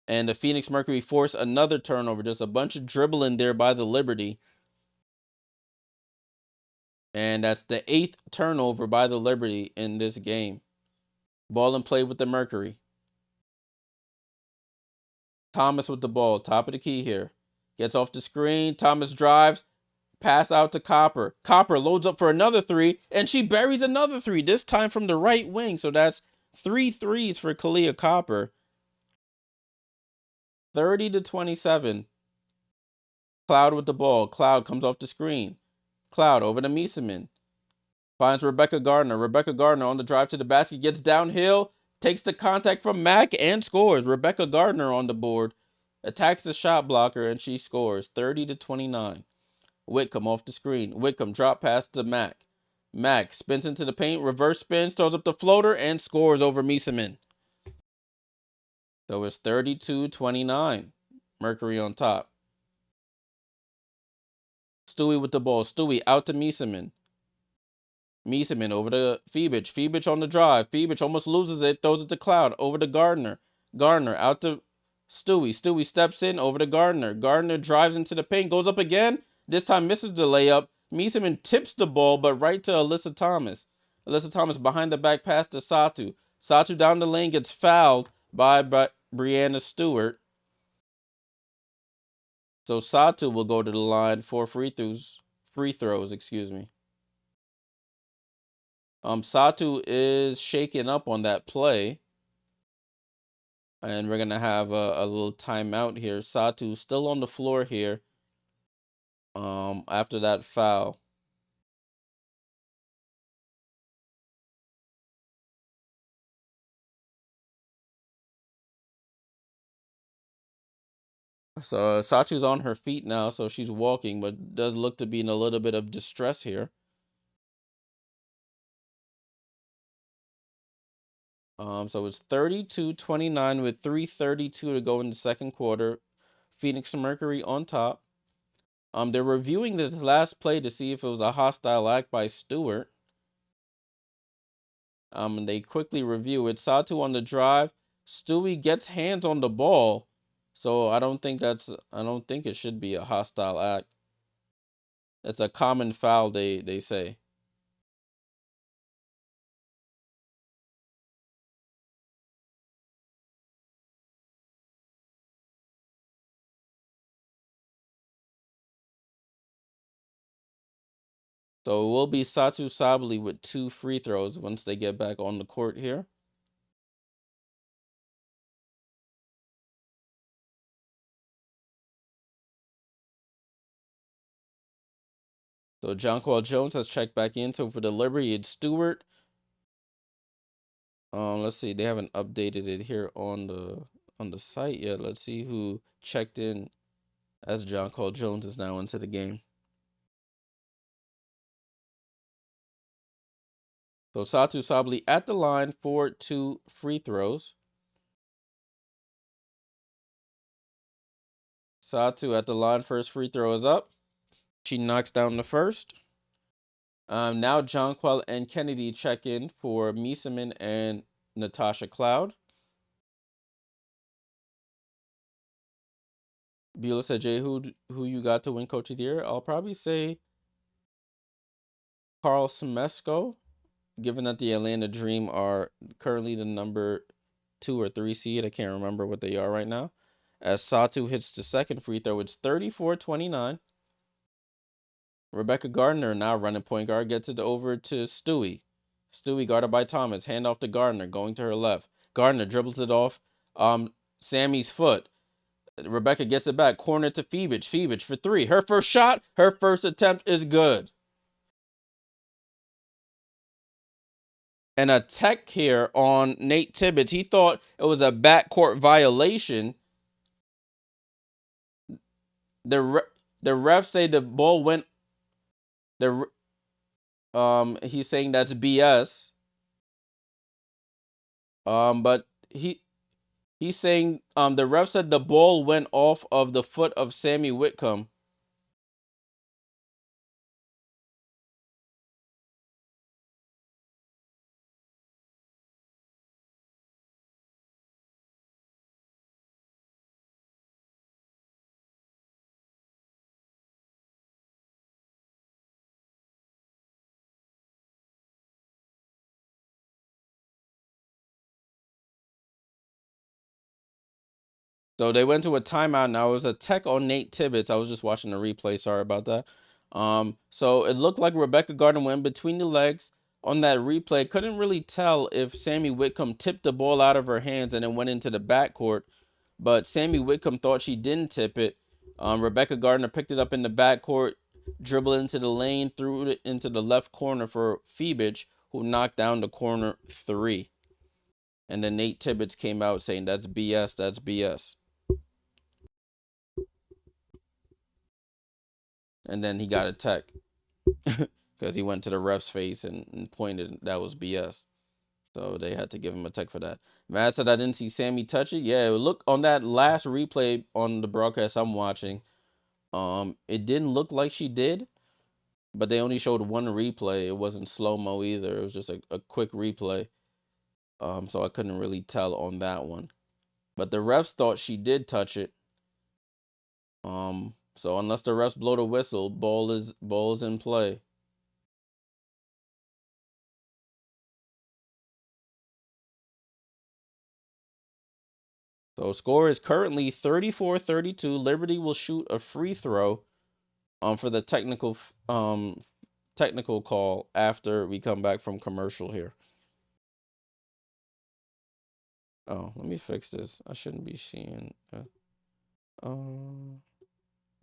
And the Phoenix Mercury force another turnover. Just a bunch of dribbling there by the Liberty. And that's the 8th turnover by the Liberty in this game. Ball in play with the Mercury. Thomas with the ball, top of the key here. Gets off the screen. Thomas drives. Pass out to Copper. Copper loads up for another three, and she buries another three, this time from the right wing. So that's 3 threes for Kahleah Copper. 30-27. Cloud with the ball. Cloud comes off the screen. Cloud over to Mieseman. Finds Rebecca Gardner. Rebecca Gardner on the drive to the basket. Gets downhill. Takes the contact from Mack and scores. Rebecca Gardner on the board. Attacks the shot blocker and she scores. 30-29. Whitcomb off the screen. Whitcomb drop pass to Mack. Mack spins into the paint. Reverse spins. Throws up the floater and scores over Mieseman. So it's 32-29. Mercury on top. Stewie with the ball. Stewie out to Mieseman. Mieseman over to Phoenix. Phoenix on the drive. Phoenix almost loses it. Throws it to Cloud. Over to Gardner. Gardner out to Stewie. Stewie steps in. Over to Gardner. Gardner drives into the paint. Goes up again. This time misses the layup. Mieseman tips the ball, but right to Alyssa Thomas. Alyssa Thomas behind the back pass to Satu. Satu down the lane gets fouled by Brianna Stewart. So Satu will go to the line for free throws, excuse me. Satu is shaking up on that play. And we're going to have a little timeout here. Satu still on the floor here. After that foul. So Satu's on her feet now, so she's walking, but does look to be in a little bit of distress here. So it's 32-29 with 3:32 to go in the second quarter. Phoenix Mercury on top. They're reviewing this last play to see if it was a hostile act by Stewart. And they quickly review it. Satu on the drive. Stewie gets hands on the ball. So I don't think it should be a hostile act. It's a common foul, they say. So it will be Satu Sabali with 2 free throws once they get back on the court here. So Jonquel Jones has checked back in. So for the Liberty, it's Stewart. Let's see. They haven't updated it here on the site yet. Let's see who checked in as Jonquel Jones is now into the game. So Satu Sabali at the line for 2 free throws. Satu at the line, first free throw is up. She knocks down the first. Now Jonquel and Kennedy check in for Mieseman and Natasha Cloud. Beulah said, Jay, who you got to win Coach of the Year? I'll probably say Carl Semesco, given that the Atlanta Dream are currently the number 2 or 3 seed. I can't remember what they are right now. As Satu hits the second free throw, it's 34-29. Rebecca Gardner, now running point guard, gets it over to Stewie. Stewie guarded by Thomas. Hand off to Gardner, going to her left. Gardner dribbles it off Sammy's foot. Rebecca gets it back. Corner to Phoenix. Phoenix for 3. Her first shot, her first attempt is good. And a tech here on Nate Tibbetts. He thought it was a backcourt violation. The refs say the ball went. He's saying that's BS. But he's saying the ref said the ball went off of the foot of Sami Whitcomb. So they went to a timeout now. It was a tech on Nate Tibbetts. I was just watching the replay. Sorry about that. So it looked like Rebecca Gardner went between the legs on that replay. Couldn't really tell if Sami Whitcomb tipped the ball out of her hands and then went into the backcourt, but Sami Whitcomb thought she didn't tip it. Rebecca Gardner picked it up in the backcourt, dribbled into the lane, threw it into the left corner for Phoebich, who knocked down the corner three. And then Nate Tibbetts came out saying, "That's BS, that's BS." And then he got a tech because he went to the ref's face and pointed. That was BS. So they had to give him a tech for that. Matt said, "I didn't see Sami touch it." Yeah, look on that last replay on the broadcast I'm watching. It didn't look like she did, but they only showed one replay. It wasn't slow-mo either. It was just a quick replay. So I couldn't really tell on that one. But the refs thought she did touch it. So unless the refs blow the whistle, ball is in play. So score is currently 34-32. Liberty will shoot a free throw for the technical call after we come back from commercial here. Oh, let me fix this. I shouldn't be seeing. I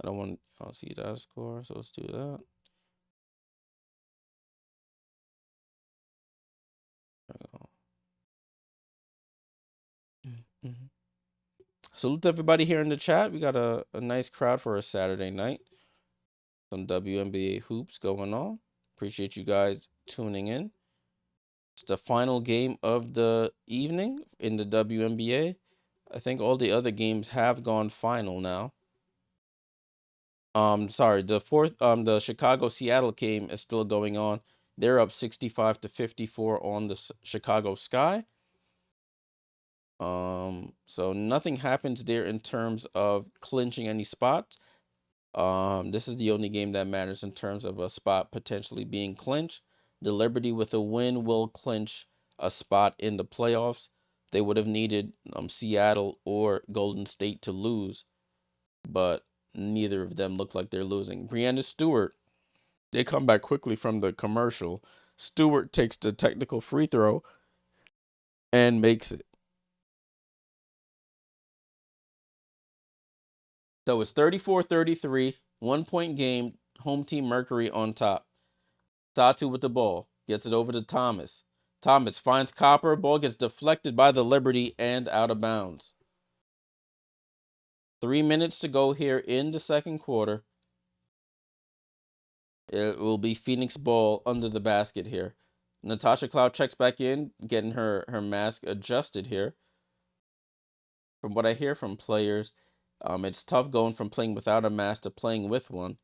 don't see that score, so let's do that. There we go. Mm-hmm. Salute to everybody here in the chat. We got a nice crowd for a Saturday night. Some WNBA hoops going on. Appreciate you guys tuning in. It's the final game of the evening in the WNBA. I think all the other games have gone final now. Sorry, the Chicago Seattle game is still going on. They're up 65-54 on the Chicago Sky. So nothing happens there in terms of clinching any spots. This is the only game that matters in terms of a spot potentially being clinched. The Liberty with a win will clinch a spot in the playoffs. They would have needed Seattle or Golden State to lose, but neither of them look like they're losing. Breanna Stewart, they come back quickly from the commercial. Stewart takes the technical free throw and makes it. So it's 34-33, 1-point game, home team Mercury on top. Satu with the ball, gets it over to Thomas. Thomas finds Copper, ball gets deflected by the Liberty and out of bounds. 3 minutes to go here in the second quarter. It will be Phoenix ball under the basket here. Natasha Cloud checks back in, getting her mask adjusted here. From what I hear from players, it's tough going from playing without a mask to playing with one.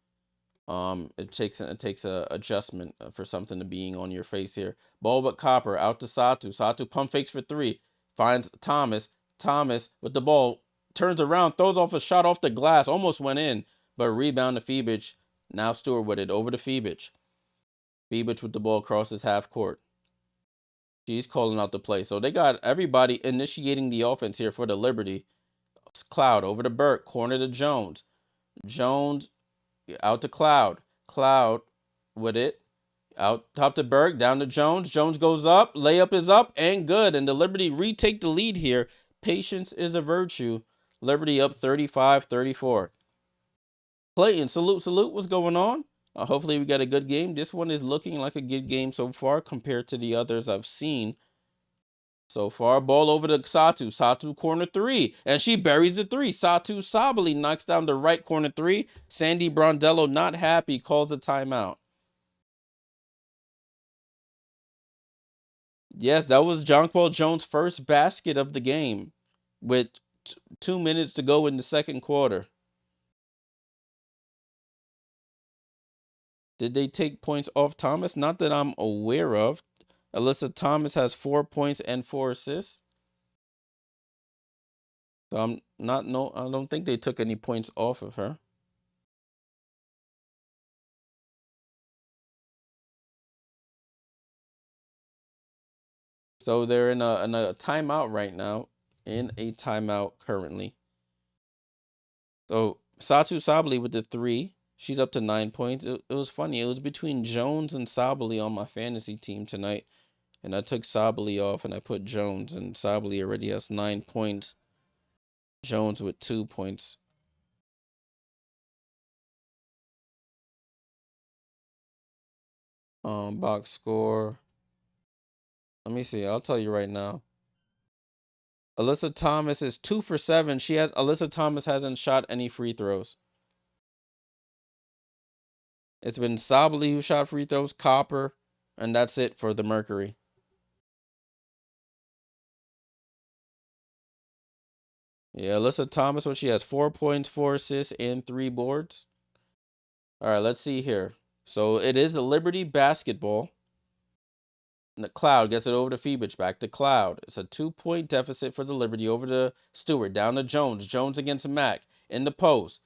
It takes a adjustment for something to being on your face here. Ball with Copper out to Satu. Satu pump fakes for three. Finds Thomas. Thomas with the ball turns around, throws off a shot off the glass, almost went in, but rebound to Phoebich. Now Stewart with it over to Phoebich. Phoebich with the ball crosses half court. She's calling out the play. So they got everybody initiating the offense here for the Liberty. Cloud over to Burke, corner to Jones. Jones out to Cloud. Cloud with it. Out top to Burke, down to Jones. Jones goes up. Layup is up and good. And the Liberty retake the lead here. Patience is a virtue. Liberty up 35-34. Clayton, salute. What's going on? Hopefully we got a good game. This one is looking like a good game so far compared to the others I've seen so far. Ball over to Satu. Satu corner three. And she buries the three. Satu Sabali knocks down the right corner three. Sandy Brondello not happy, calls a timeout. Yes, that was Jonquel Jones' first basket of the game with 2 minutes to go in the second quarter. Did they take points off Thomas? Not that I'm aware of. Alyssa Thomas has 4 points and 4 assists. So I don't think they took any points off of her. So they're in a timeout right now. In a timeout currently. So Satu Sabali with the three. She's up to 9 points. It was funny. It was between Jones and Sabali on my fantasy team tonight. And I took Sabali off and I put Jones. And Sabali already has 9 points. Jones with 2 points. Box score. Let me see. I'll tell you right now. Alyssa Thomas is 2 for 7. Alyssa Thomas hasn't shot any free throws. It's been Sabali who shot free throws, Copper, and that's it for the Mercury. Yeah, Alyssa Thomas, what she has 4 points, 4 assists, and 3 boards. All right, let's see here. So it is the Liberty basketball. And the Cloud gets it over to Phoenix, back to Cloud. It's a 2-point deficit for the Liberty, over to Stewart, down to Jones. Jones against Mack in the post.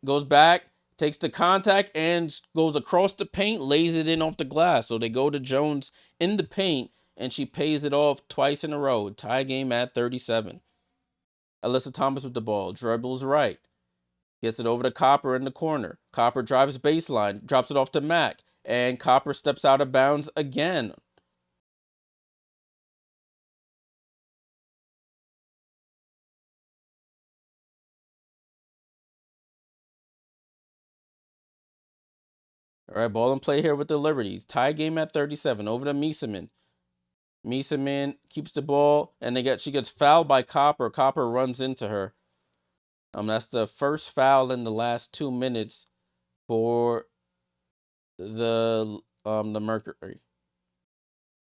Goes back, takes the contact, and goes across the paint, lays it in off the glass. So they go to Jones in the paint, and she pays it off twice in a row. Tie game at 37. Alyssa Thomas with the ball, dribbles right. Gets it over to Copper in the corner. Copper drives baseline, drops it off to Mack, and Copper steps out of bounds again. All right, ball and play here with the Liberty. Tie game at 37. Over to Mieseman. Mieseman keeps the ball, and she gets fouled by Copper. Copper runs into her. That's the first foul in the last 2 minutes for the Mercury.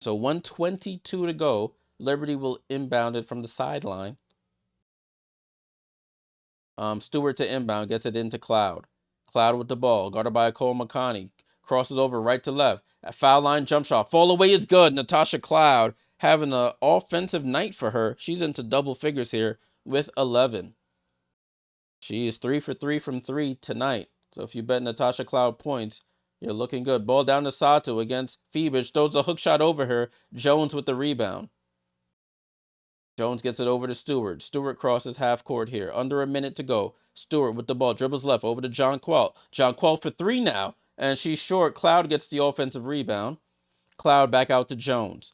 So 1:22 to go. Liberty will inbound it from the sideline. Stewart to inbound, gets it into Cloud. Cloud with the ball, guarded by Cole McConney. Crosses over right to left. At foul line jump shot. Fall away is good. Natasha Cloud having an offensive night for her. She's into double figures here with 11. She is 3 for 3 from 3 tonight. So if you bet Natasha Cloud points, you're looking good. Ball down to Sato against Phoenix. Throws a hook shot over her. Jones with the rebound. Jones gets it over to Stewart. Stewart crosses half court here. Under a minute to go. Stewart with the ball. Dribbles left over to Jonquel. Jonquel for 3 now. And she's short. Cloud gets the offensive rebound. Cloud back out to Jones.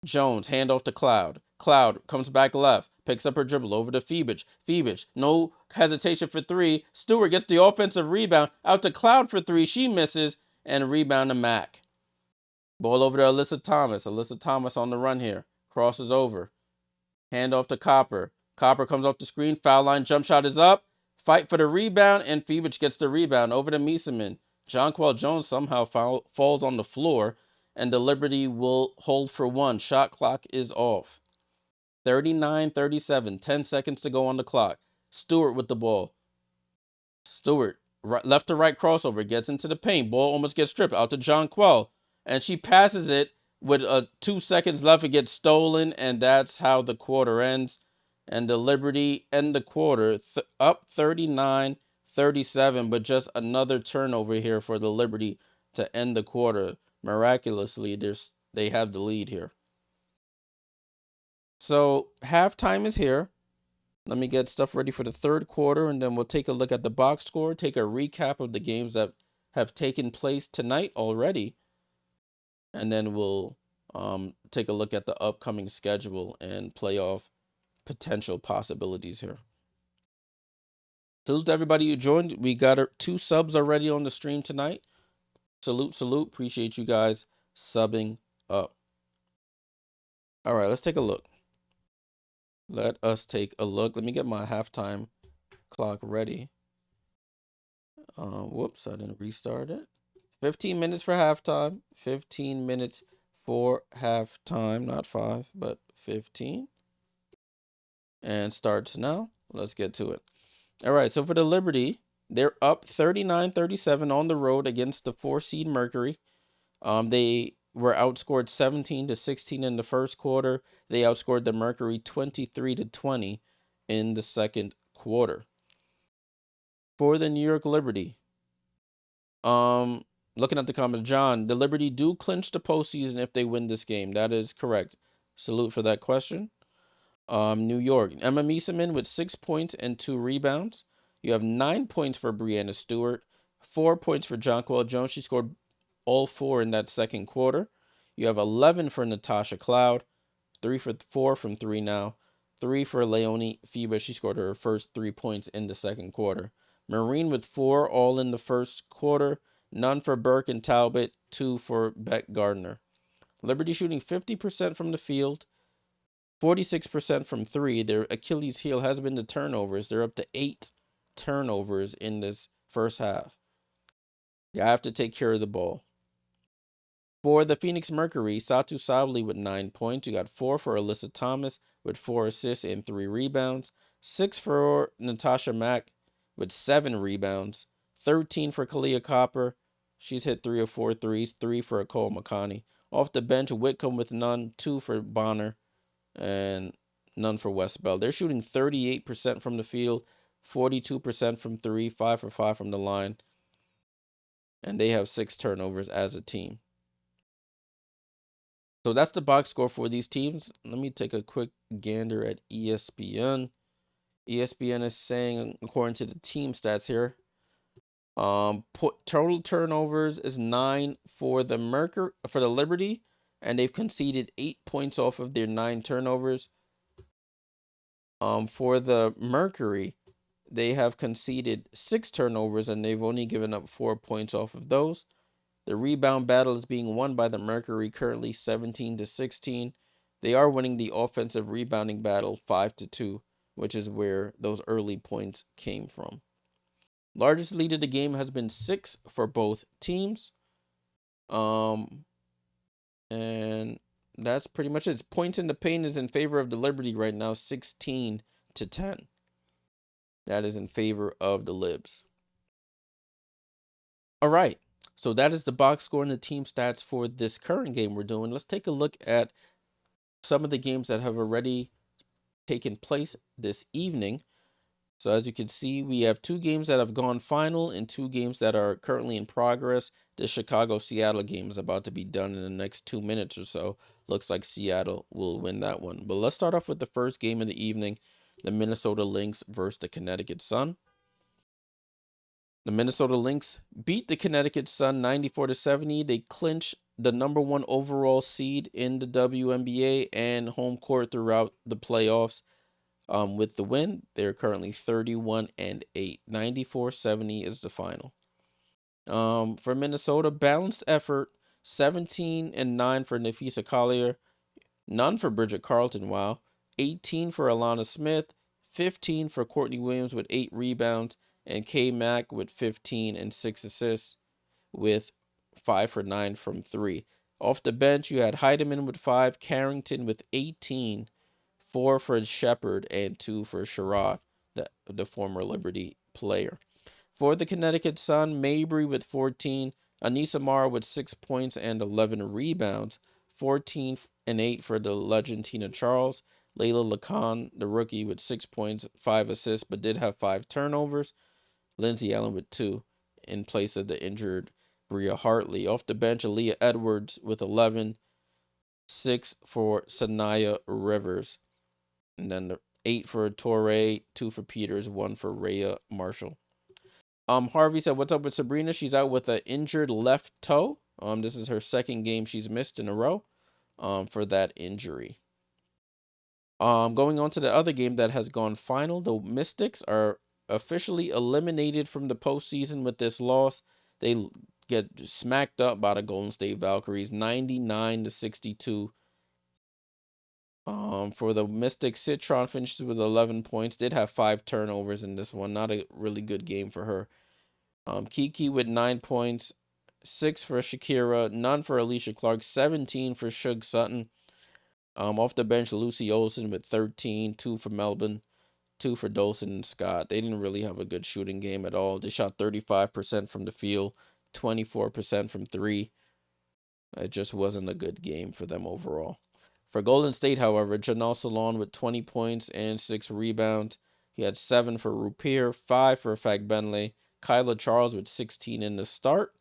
Jones, handoff to Cloud. Cloud comes back left. Picks up her dribble over to Phoenix. Phoenix, no hesitation for 3. Stewart gets the offensive rebound. Out to Cloud for 3. She misses. And rebound to Mack. Ball over to Alyssa Thomas. Alyssa Thomas on the run here. Crosses over. Hand off to Copper. Copper comes off the screen. Foul line jump shot is up. Fight for the rebound, and Phoenix gets the rebound over to Mieseman. Jonquel Jones somehow falls on the floor, and the Liberty will hold for 1. Shot clock is off. 39-37. 10 seconds to go on the clock. Stewart with the ball. Stewart, left to right crossover, gets into the paint. Ball almost gets stripped out to Jonquel, and she passes it with 2 seconds left. It gets stolen, and that's how the quarter ends. And the Liberty end the quarter up 39-37, but just another turnover here for the Liberty to end the quarter. Miraculously, they have the lead here. So halftime is here. Let me get stuff ready for the third quarter, and then we'll take a look at the box score, take a recap of the games that have taken place tonight already, and then we'll take a look at the upcoming schedule and playoff potential possibilities here. Salute to everybody who joined. We got 2 subs already on the stream tonight. Salute. Appreciate you guys subbing up. All right, let's take a look. Let us take a look. Let me get my halftime clock ready. Whoops, I didn't restart it. 15 minutes for halftime. 15 minutes for halftime. Not 5, but 15. And starts now. Let's get to it. All right, so for the Liberty, they're up 39-37 on the road against the 4-seed Mercury. They were outscored 17-16 in the first quarter. They outscored the Mercury 23-20 in the second quarter. For the New York Liberty, looking at the comments, John, the Liberty do clinch the postseason if they win this game. That is correct. Salute for that question. New York, Emma Mieseman with 6 points and 2 rebounds. You have 9 points for Breanna Stewart, 4 points for Jonquel Jones. She scored all 4 in that second quarter. You have 11 for Natasha Cloud. 3 for 4 from 3 now. 3 for Leonie Fiba. She scored her first 3 points in the second quarter. Marine with 4 all in the first quarter. None for Burke and Talbot. 2 for Beck Gardner. Liberty shooting 50% from the field. 46% from 3. Their Achilles heel has been the turnovers. They're up to 8 turnovers in this first half. You have to take care of the ball. For the Phoenix Mercury, Satu Sabli with 9 points. You got 4 for Alyssa Thomas with 4 assists and 3 rebounds. 6 for Natasha Mack with 7 rebounds. 13 for Kahleah Copper. She's hit 3 of 4 threes. 3 for Nicole McConney. Off the bench, Whitcomb with none. 2 for Bonner. And none for Westbell. They're shooting 38% from the field. 42% from 3. 5 for 5 from the line. And they have 6 turnovers as a team. So that's the box score for these teams. Let me take a quick gander at ESPN. ESPN is saying, according to the team stats here, total turnovers is 9 for the Liberty, and they've conceded 8 points off of their 9 turnovers. For the Mercury, they have conceded 6 turnovers, and they've only given up 4 points off of those. The rebound battle is being won by the Mercury, currently 17-16. They are winning the offensive rebounding battle 5-2, which is where those early points came from. Largest lead of the game has been 6 for both teams. And that's pretty much it. Points in the paint is in favor of the Liberty right now, 16-10. That is in favor of the Libs. All right. So that is the box score and the team stats for this current game we're doing. Let's take a look at some of the games that have already taken place this evening. So as you can see, we have 2 games that have gone final and 2 games that are currently in progress. The Chicago-Seattle game is about to be done in the next 2 minutes or so. Looks like Seattle will win that one. But let's start off with the first game of the evening, the Minnesota Lynx versus the Connecticut Sun. The Minnesota Lynx beat the Connecticut Sun 94-70. They clinch the #1 overall seed in the WNBA and home court throughout the playoffs with the win. They're currently 31-8. 94-70 is the final. For Minnesota, balanced effort, 17-9 for Napheesa Collier. None for Bridget Carlton, wow. 18 for Alana Smith. 15 for Courtney Williams with 8 rebounds. And K. Mack with 15 and 6 assists with 5 for 9 from 3. Off the bench, you had Heidemann with 5, Carrington with 18, 4 for Shepard, and 2 for Sherrod, the former Liberty player. For the Connecticut Sun, Mabry with 14, Anissa Mara with 6 points and 11 rebounds, 14 and 8 for the legend Tina Charles, Layla Lacan, the rookie, with 6 points, 5 assists, but did have 5 turnovers. Lindsay Allen with 2 in place of the injured Bria Hartley. Off the bench, Aaliyah Edwards with 11, 6 for Sanaya Rivers. And then the 8 for Torre, 2 for Peters, 1 for Rhea Marshall. Harvey said, what's up with Sabrina? She's out with an injured left toe. This is her second game she's missed in a row for that injury. Going on to the other game that has gone final, the Mystics are officially eliminated from the postseason with this loss. They get smacked up by the Golden State Valkyries, 99-62. For the Mystics, Citron finishes with 11 points. Did have 5 turnovers in this one. Not a really good game for her. Kiki with 9 points, 6 for Shakira, none for Alicia Clark, 17 for Shug Sutton. Off the bench, Lucy Olsen with 13, 2 for Melbourne, 2 for Dolson and Scott. They didn't really have a good shooting game at all. They shot 35% from the field, 24% from 3. It just wasn't a good game for them overall. For Golden State, however, Janelle Salon with 20 points and 6 rebounds. He had 7 for Rupier, 5 for Fagbenle, Kyla Charles with 16 in the start,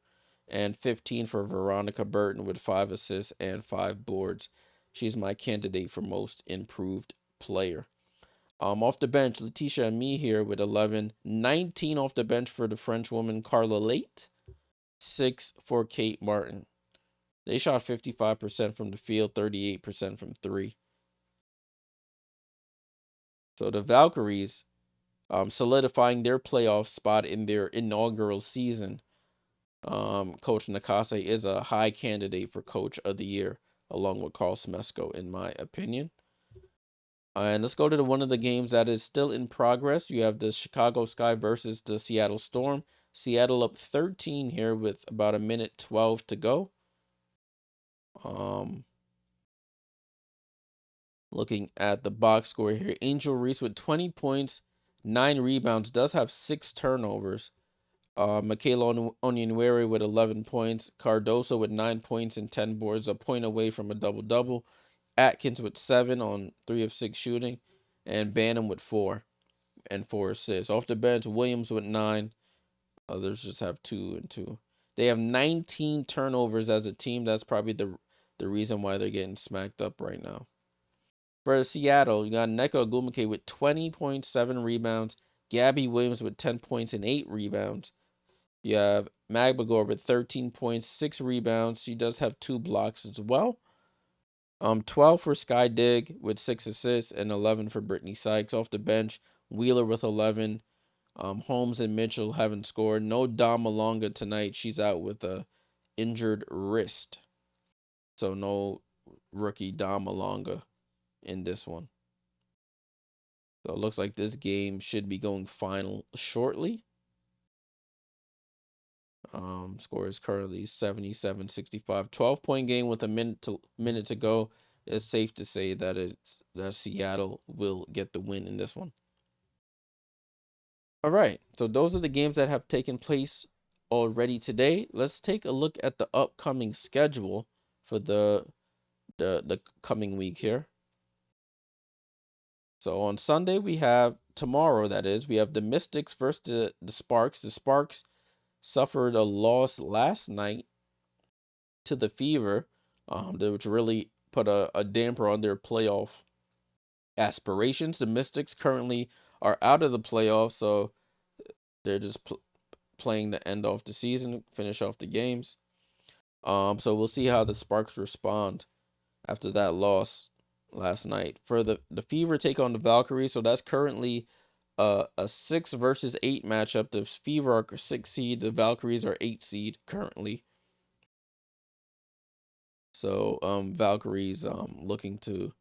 and 15 for Veronica Burton with 5 assists and 5 boards. She's my candidate for most improved player. Off the bench, Letitia and me here with 11. 19 off the bench for the French woman, Carla Late. 6 for Kate Martin. They shot 55% from the field, 38% from 3. So the Valkyries, solidifying their playoff spot in their inaugural season. Coach Nakase is a high candidate for Coach of the Year, along with Carl Smesko, in my opinion. And let's go to one of the games that is still in progress. You have the Chicago Sky versus the Seattle Storm. Seattle up 13 here with about a minute 12 to go. Looking at the box score here, Angel Reese with 20 points, 9 rebounds, does have 6 turnovers. Michaela Onyenwere with 11 points. Cardoso with 9 points and 10 boards, a point away from a double-double. Atkins with 7 on 3 of 6 shooting. And Banham with 4 and 4 assists. Off the bench, Williams with 9. Others just have 2 and 2. They have 19 turnovers as a team. That's probably the reason why they're getting smacked up right now. For Seattle, you got Nneka Ogwumike with 20.7 rebounds. Gabby Williams with 10 points and 8 rebounds. You have Magbagor with 13 points, 6 rebounds. She does have 2 blocks as well. 12 for Sky Dig with 6 assists and 11 for Brittany Sykes. Off the bench, Wheeler with 11. Holmes and Mitchell haven't scored. No Dom Malonga tonight. She's out with a injured wrist. So no rookie Dom Malonga in this one. So it looks like this game should be going final shortly. Score is currently 77-65. 12-point game with a minute to go. It's safe to say that Seattle will get the win in this one. All right, so those are the games that have taken place already today. Let's take a look at the upcoming schedule for the coming week here. So on Sunday, we have tomorrow, that is, we have the Mystics versus the Sparks. The Sparks suffered a loss last night to the Fever, which really put a damper on their playoff aspirations. The Mystics currently are out of the playoffs, so they're just playing the end of the season, finish off the games. So we'll see how the Sparks respond after that loss last night. For the Fever take on the Valkyries, so that's currently a 6 versus 8 matchup. The Fever are 6 seed, the Valkyries are 8 seed currently. So Valkyries looking to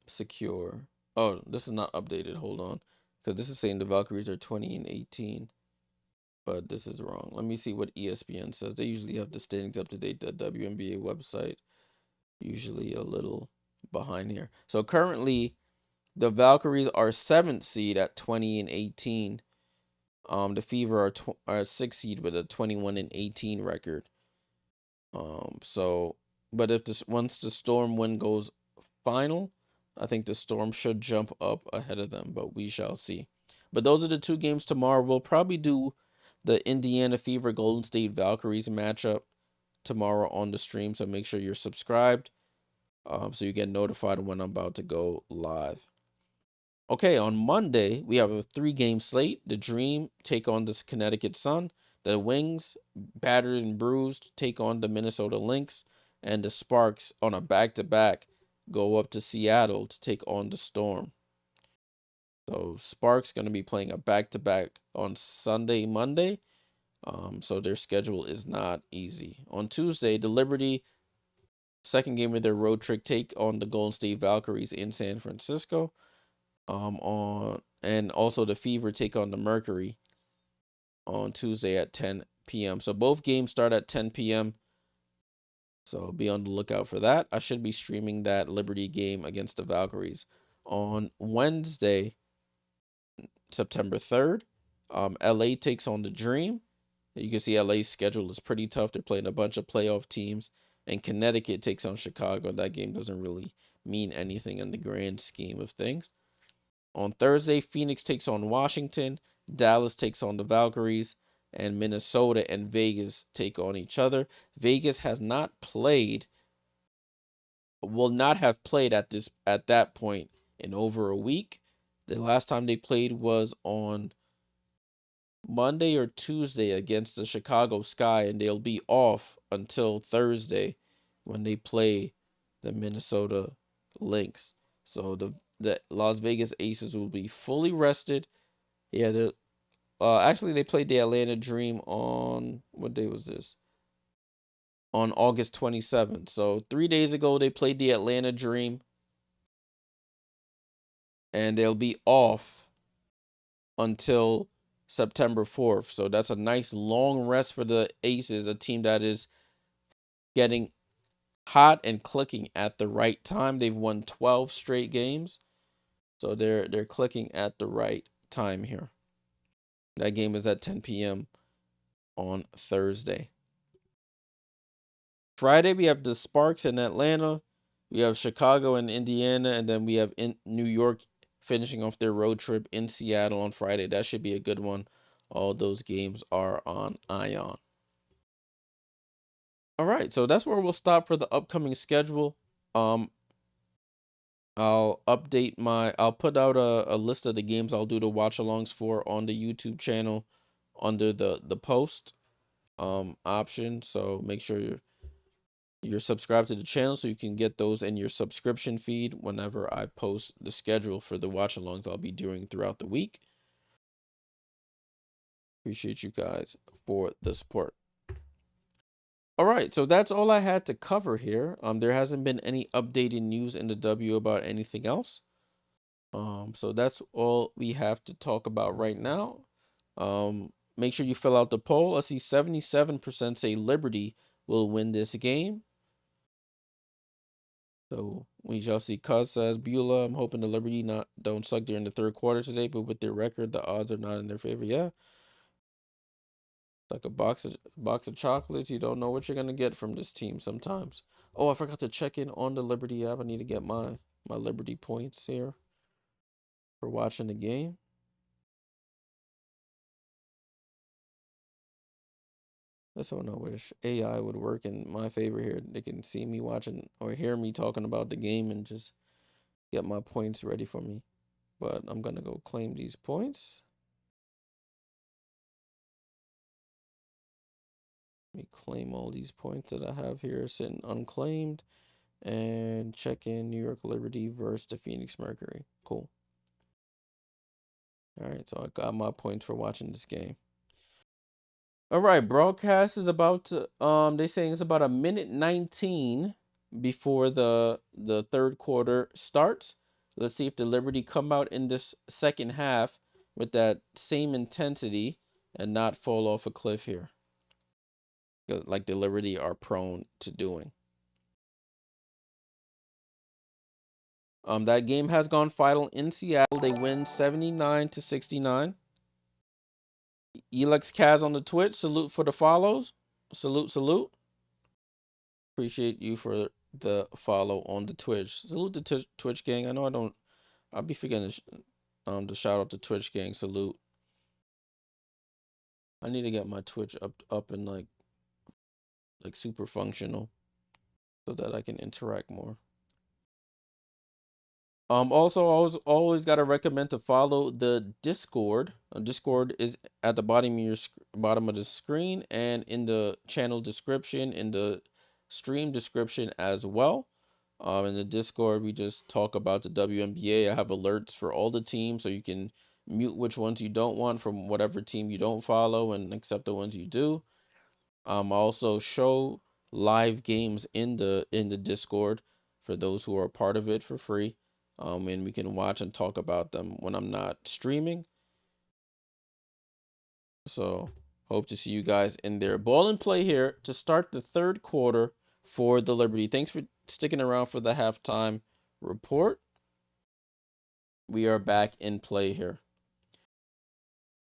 secure. Oh, this is not updated. Hold on, because this is saying the Valkyries are 20 and 18. But this is wrong. Let me see what ESPN says. They usually have the standings up to date. The WNBA website usually a little behind here. So currently, the Valkyries are 7th seed at 20 and 18. The Fever are 6th seed with a 21 and 18 record. But if once the Storm win goes final, I think the Storm should jump up ahead of them. But we shall see. But those are the 2 games tomorrow. We'll probably do the Indiana Fever Golden State Valkyries matchup tomorrow on the stream. So make sure you're subscribed. So you get notified when I'm about to go live. Okay, on Monday, we have a 3-game slate. The Dream take on the Connecticut Sun. The Wings, battered and bruised, take on the Minnesota Lynx. And the Sparks, on a back-to-back, go up to Seattle to take on the Storm. So Sparks going to be playing a back-to-back on Sunday, Monday. So their schedule is not easy. On Tuesday, the Liberty, second game of their road trip, take on the Golden State Valkyries in San Francisco. And also the Fever take on the Mercury on Tuesday at 10 p.m. So both games start at 10 p.m. So be on the lookout for that. I should be streaming that Liberty game against the Valkyries on Wednesday, September 3rd. LA takes on the Dream. You can see LA's schedule is pretty tough. They're playing a bunch of playoff teams. And Connecticut takes on Chicago. That game doesn't really mean anything in the grand scheme of things. On Thursday, Phoenix takes on Washington. Dallas takes on the Valkyries. And Minnesota and Vegas take on each other. Vegas has not played, will not have played at that point in over a week. The last time they played was on Monday or Tuesday against the Chicago Sky, and they'll be off until Thursday when they play the Minnesota Lynx. So the Las Vegas Aces will be fully rested. Yeah, actually they played the Atlanta Dream on, what day was this? On August 27th. So 3 days ago they played the Atlanta Dream, and they'll be off until September 4th. So that's a nice long rest for the Aces, a team that is getting hot and clicking at the right time. They've won 12 straight games. So they're clicking at the right time here. That game is at 10 p.m. on Thursday. Friday, we have the Sparks in Atlanta. We have Chicago and Indiana, and then we have New York finishing off their road trip in Seattle on Friday. That should be a good one. All those games are on Ion. All right, so that's where we'll stop for the upcoming schedule. I'll put out a list of the games I'll do the watch-alongs for on the YouTube channel under the post option. So make sure you're subscribed to the channel so you can get those in your subscription feed whenever I post the schedule for the watch-alongs I'll be doing throughout the week. Appreciate you guys for the support. All right, so that's all I had to cover here. There hasn't been any updated news in the W about anything else. So that's all we have to talk about right now. Make sure you fill out the poll. I see 77% say Liberty will win this game. So we shall see. Cuz says, Beulah, I'm hoping the Liberty don't suck during the third quarter today, but with their record, the odds are not in their favor. Yeah. Like a box of chocolates. You don't know what you're gonna get from this team sometimes. Oh, I forgot to check in on the Liberty app. I need to get my Liberty points here for watching the game. I just don't know which AI would work in my favor here. They can see me watching or hear me talking about the game and just get my points ready for me. But I'm gonna go claim these points. Let me claim all these points that I have here sitting unclaimed and check in New York Liberty versus the Phoenix Mercury. Cool. All right, so I got my points for watching this game. All right, broadcast is about to they saying it's about a minute 19 before the third quarter starts. Let's see if the Liberty come out in this second half with that same intensity and not fall off a cliff here, like the Liberty are prone to doing. That game has gone final in Seattle. They win 79-69. Elex Kaz on the Twitch. Salute for the follows. Salute. Appreciate you for the follow on the Twitch. Salute the Twitch gang. I know I'll be forgetting to shout out the Twitch gang. Salute. I need to get my Twitch up and like super functional so that I can interact more. Also, always gotta recommend to follow the Discord. Discord is at the bottom of the screen and in the channel description, in the stream description as well. In the Discord, we just talk about the WNBA. I have alerts for all the teams, so you can mute which ones you don't want from whatever team you don't follow and accept the ones you do. I also show live games in the Discord for those who are a part of it for free. And we can watch and talk about them when I'm not streaming. So hope to see you guys in there. Ball and play here to start the third quarter for the Liberty. Thanks for sticking around for the halftime report. We are back in play here.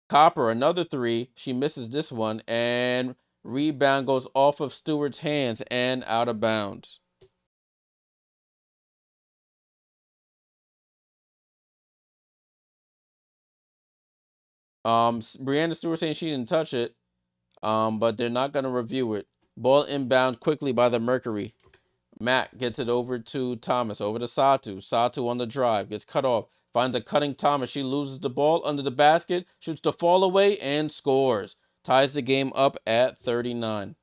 Copper, another three. She misses this one, and rebound goes off of Stewart's hands and out of bounds. Brianna Stewart saying she didn't touch it, but they're not gonna review it. Ball inbound quickly by the Mercury. Mac gets it over to Thomas, over to Satu. Satu on the drive, gets cut off. Finds a cutting Thomas. She loses the ball under the basket, shoots the fall away, and scores. Ties the game up at 39.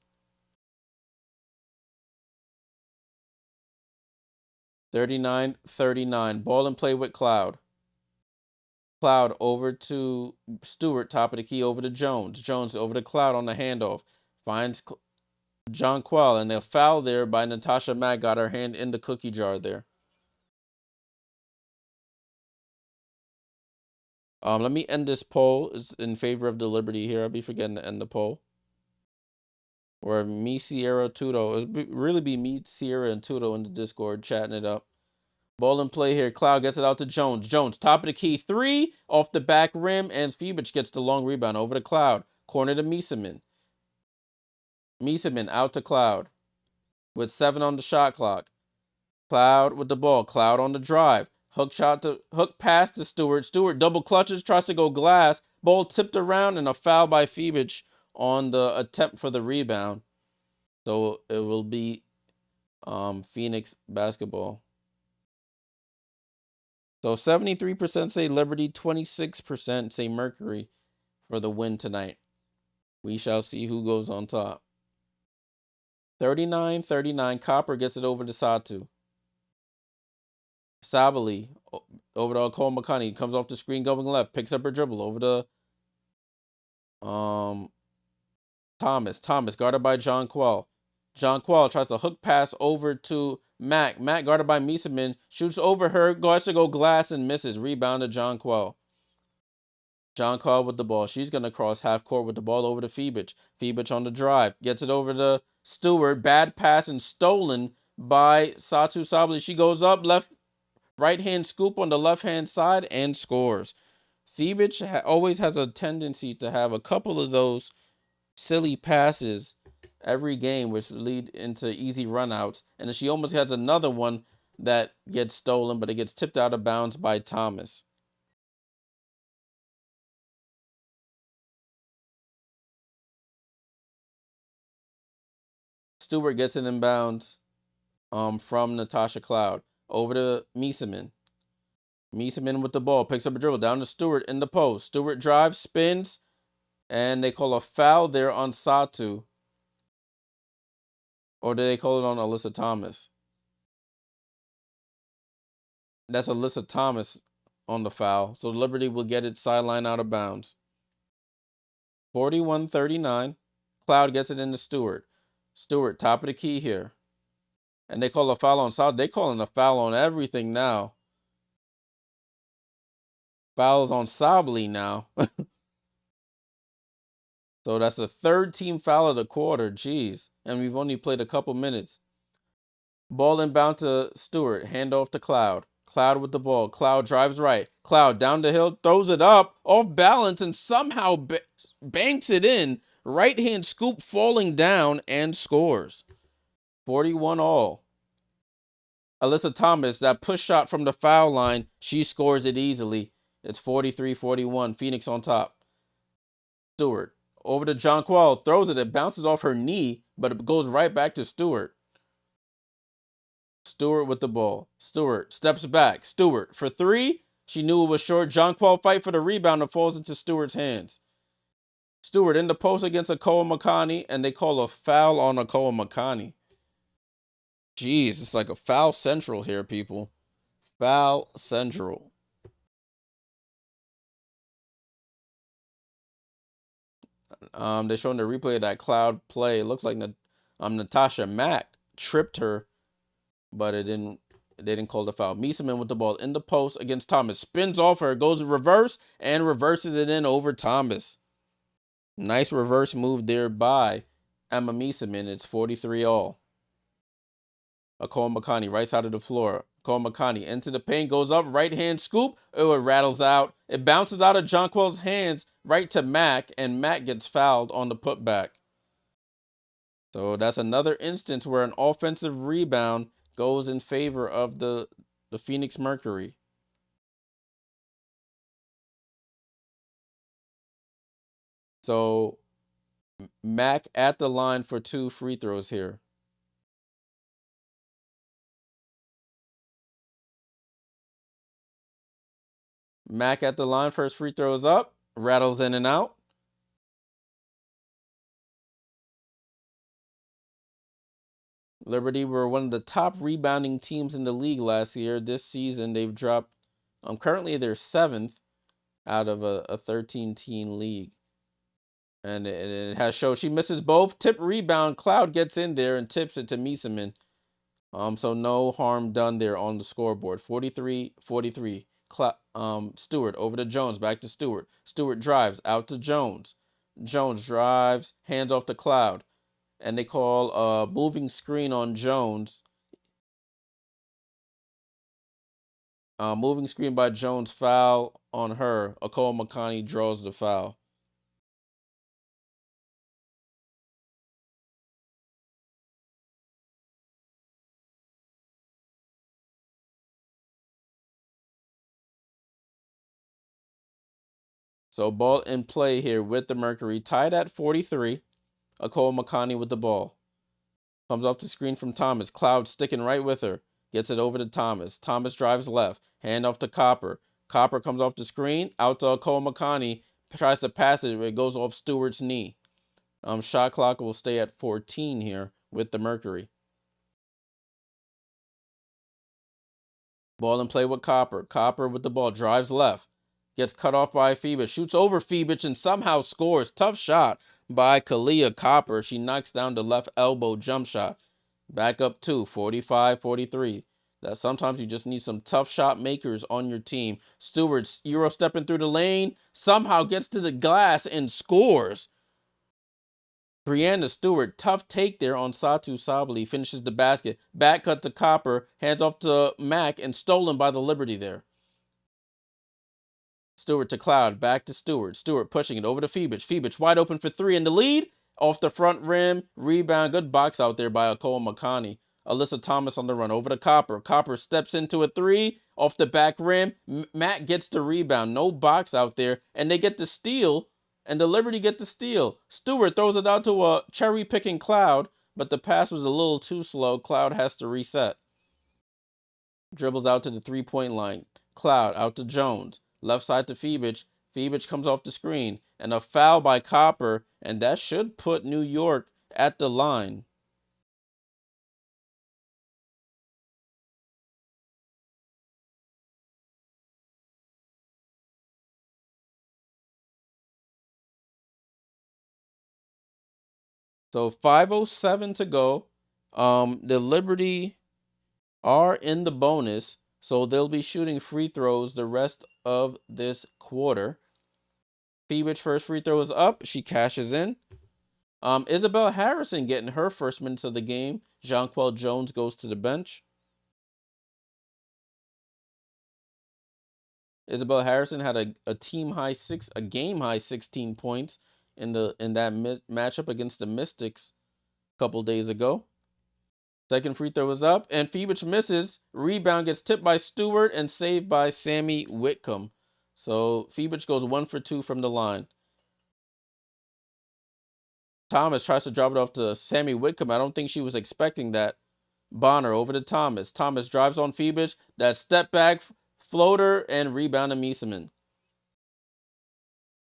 39-39. Ball and play with Cloud. Cloud over to Stewart, top of the key, over to Jones. Jones over to Cloud on the handoff. Finds Jonquel, and a foul there by Natasha Mack. Got her hand in the cookie jar there. Let me end this poll. It's in favor of the Liberty here. I'll be forgetting to end the poll. Or me, Sierra, Tudo. It'll really be me, Sierra, and Tudo in the Discord chatting it up. Ball in play here. Cloud gets it out to Jones. Jones, top of the key, 3 off the back rim, and Phoenix gets the long rebound over to Cloud. Corner to Mieseman. Mieseman out to Cloud with 7 on the shot clock. Cloud with the ball. Cloud on the drive. Hook pass to Stewart. Stewart double clutches, tries to go glass. Ball tipped around, and a foul by Phoenix on the attempt for the rebound. So it will be Phoenix basketball. So 73% say Liberty, 26% say Mercury for the win tonight. We shall see who goes on top. 39-39. Copper gets it over to Satu. Sabali over to Kahleah Copper. Comes off the screen going left. Picks up her dribble over to Thomas. Thomas guarded by Jonquel. Jonquel tries to hook pass over to Mac. Mac guarded by Mieseman. Shoots over her. Goes to go glass and misses. Rebound to Jonquel. Jonquel with the ball. She's going to cross half court with the ball over to Phoenix. Phoenix on the drive. Gets it over to Stewart. Bad pass and stolen by Satu Sabali. She goes up right hand scoop on the left hand side and scores. Phoenix always has a tendency to have a couple of those silly passes every game, which lead into easy runouts. And then she almost has another one that gets stolen, but it gets tipped out of bounds by Thomas. Stewart gets it in bounds from Natasha Cloud over to Mieseman. Mieseman with the ball, picks up a dribble down to Stewart in the post. Stewart drives, spins, and they call a foul there on Satu. Or did they call it on Alyssa Thomas? That's Alyssa Thomas on the foul. So Liberty will get it sideline out of bounds. 41-39. Cloud gets it into Stewart. Stewart, top of the key here. And they call a foul on South. They calling a foul on everything now. Fouls on Sabali now. So that's the 3rd team foul of the quarter. Jeez. And we've only played a couple minutes. Ball inbound to Stewart. Handoff to Cloud. Cloud with the ball. Cloud drives right. Cloud down the hill. Throws it up. Off balance and somehow banks it in. Right hand scoop falling down and scores. 41 all. Alyssa Thomas, that push shot from the foul line. She scores it easily. It's 43-41. Phoenix on top. Stewart. Over to Jonquel. Throws it. It bounces off her knee, but it goes right back to Stewart. Stewart with the ball. Stewart steps back. Stewart for 3. She knew it was short. Jonquel fight for the rebound and falls into Stewart's hands. Stewart in the post against Kahleah Copper, and they call a foul on Kahleah Copper. Jeez, it's like a foul central here, people. Foul central. They're showing the replay of that Cloud play. It looks like Natasha Mack tripped her, but they didn't call the foul. Mieseman with the ball in the post against Thomas. Spins off her, goes in reverse, and reverses it in over Thomas. Nice reverse move there by Emma Mieseman. It's 43 all. Kahleah Copper, right side of the floor. Kahleah Copper into the paint, goes up, right hand scoop. Oh, it rattles out. It bounces out of Jonquel's hands right to Mac, and Mac gets fouled on the putback. So that's another instance where an offensive rebound goes in favor of the Phoenix Mercury. So Mac at the line for 2 free throws here. Mac at the line. First free throw is up. Rattles in and out. Liberty were one of the top rebounding teams in the league last year. This season, they've dropped. Currently, they're 7th out of a 13-team league. And it has showed. She misses both. Tip rebound. Cloud gets in there and tips it to Mieseman. So no harm done there on the scoreboard. 43-43. Stewart over to Jones. Back to Stewart. Stewart drives out to Jones. Jones drives, hands off to Cloud. And they call a moving screen on Jones. Moving screen by Jones, foul on her. Kahleah Copper draws the foul. So ball in play here with the Mercury. Tied at 43. Kahleah Copper with the ball. Comes off the screen from Thomas. Cloud sticking right with her. Gets it over to Thomas. Thomas drives left. Hand off to Copper. Copper comes off the screen. Out to Kahleah Copper. Tries to pass it. It goes off Stewart's knee. Shot clock will stay at 14 here with the Mercury. Ball in play with Copper. Copper with the ball. Drives left. Gets cut off by Phoebus. Shoots over Phoebus and somehow scores. Tough shot by Kahleah Copper. She knocks down the left elbow jump shot. Back up 2, 45-43. That sometimes you just need some tough shot makers on your team. Stewart's Euro stepping through the lane. Somehow gets to the glass and scores. Breanna Stewart, tough take there on Satu Sabali. Finishes the basket. Back cut to Copper. Hands off to Mac and stolen by the Liberty there. Stewart to Cloud. Back to Stewart. Stewart pushing it over to Phoebus. Phoebus wide open for 3 in the lead. Off the front rim. Rebound. Good box out there by Kahleah Copper. Alyssa Thomas on the run. Over to Copper. Copper steps into a 3. Off the back rim. Matt gets the rebound. No box out there. And they get the steal. And the Liberty get the steal. Stewart throws it out to a cherry-picking Cloud. But the pass was a little too slow. Cloud has to reset. Dribbles out to the 3-point line. Cloud out to Jones. Left side to Phoebus. Phoebus comes off the screen. And a foul by Copper. And that should put New York at the line. So 5:07 to go. The Liberty are in the bonus. So they'll be shooting free throws the rest of this quarter. Phoebus' first free throw is up. She cashes in. Isabel Harrison getting her first minutes of the game. Jonquel Jones goes to the bench. Isabel Harrison had a game high 16 points in that matchup against the Mystics a couple days ago. Second free throw is up, and Phoebus misses. Rebound gets tipped by Stewart and saved by Sami Whitcomb. So Phoebus goes 1 for 2 from the line. Thomas tries to drop it off to Sami Whitcomb. I don't think she was expecting that. Bonner over to Thomas. Thomas drives on Phoebus. That step back floater and rebound to Mieseman.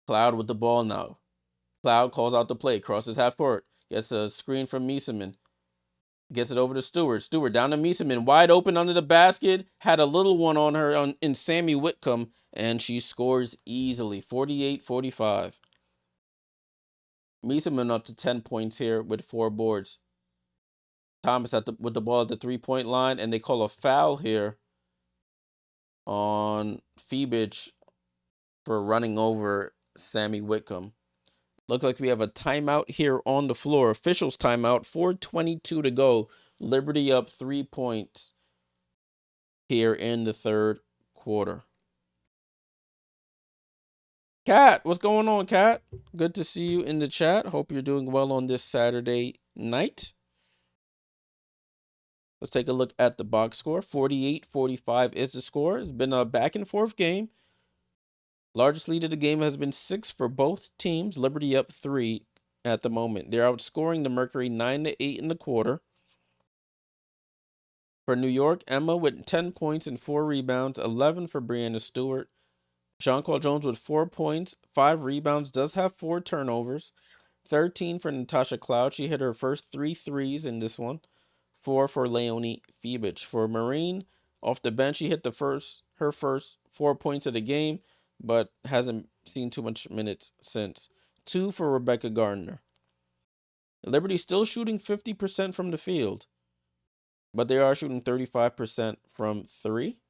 Cloud with the ball now. Cloud calls out the play. Crosses half court. Gets a screen from Mieseman. Gets it over to Stewart. Stewart down to Mieseman. Wide open under the basket. Had a little one on her in Sami Whitcomb. And she scores easily. 48-45. Mieseman up to 10 points here with 4 boards. Thomas with the ball at the 3-point line. And they call a foul here on Phoebus for running over Sami Whitcomb. Looks like we have a timeout here on the floor. Officials timeout. 4:22 to go. Liberty up 3 points here in the third quarter. Kat, what's going on, Kat? Good to see you in the chat. Hope you're doing well on this Saturday night. Let's take a look at the box score. 48-45 is the score. It's been a back and forth game. Largest lead of the game has been 6 for both teams. Liberty up 3 at the moment. They're outscoring the Mercury 9-8 in the quarter. For New York, Emma with 10 points and 4 rebounds, 11 for Breanna Stewart. Jonquel Jones with 4 points, 5 rebounds, does have 4 turnovers. 13 for Natasha Cloud. She hit her first 3 threes in this one. 4 for Leonie Fibich. For Marine, off the bench, she hit her first 4 points of the game, but hasn't seen too much minutes since. 2 for Rebecca Gardner. Liberty still shooting 50% from the field, but they are shooting 35% from 3.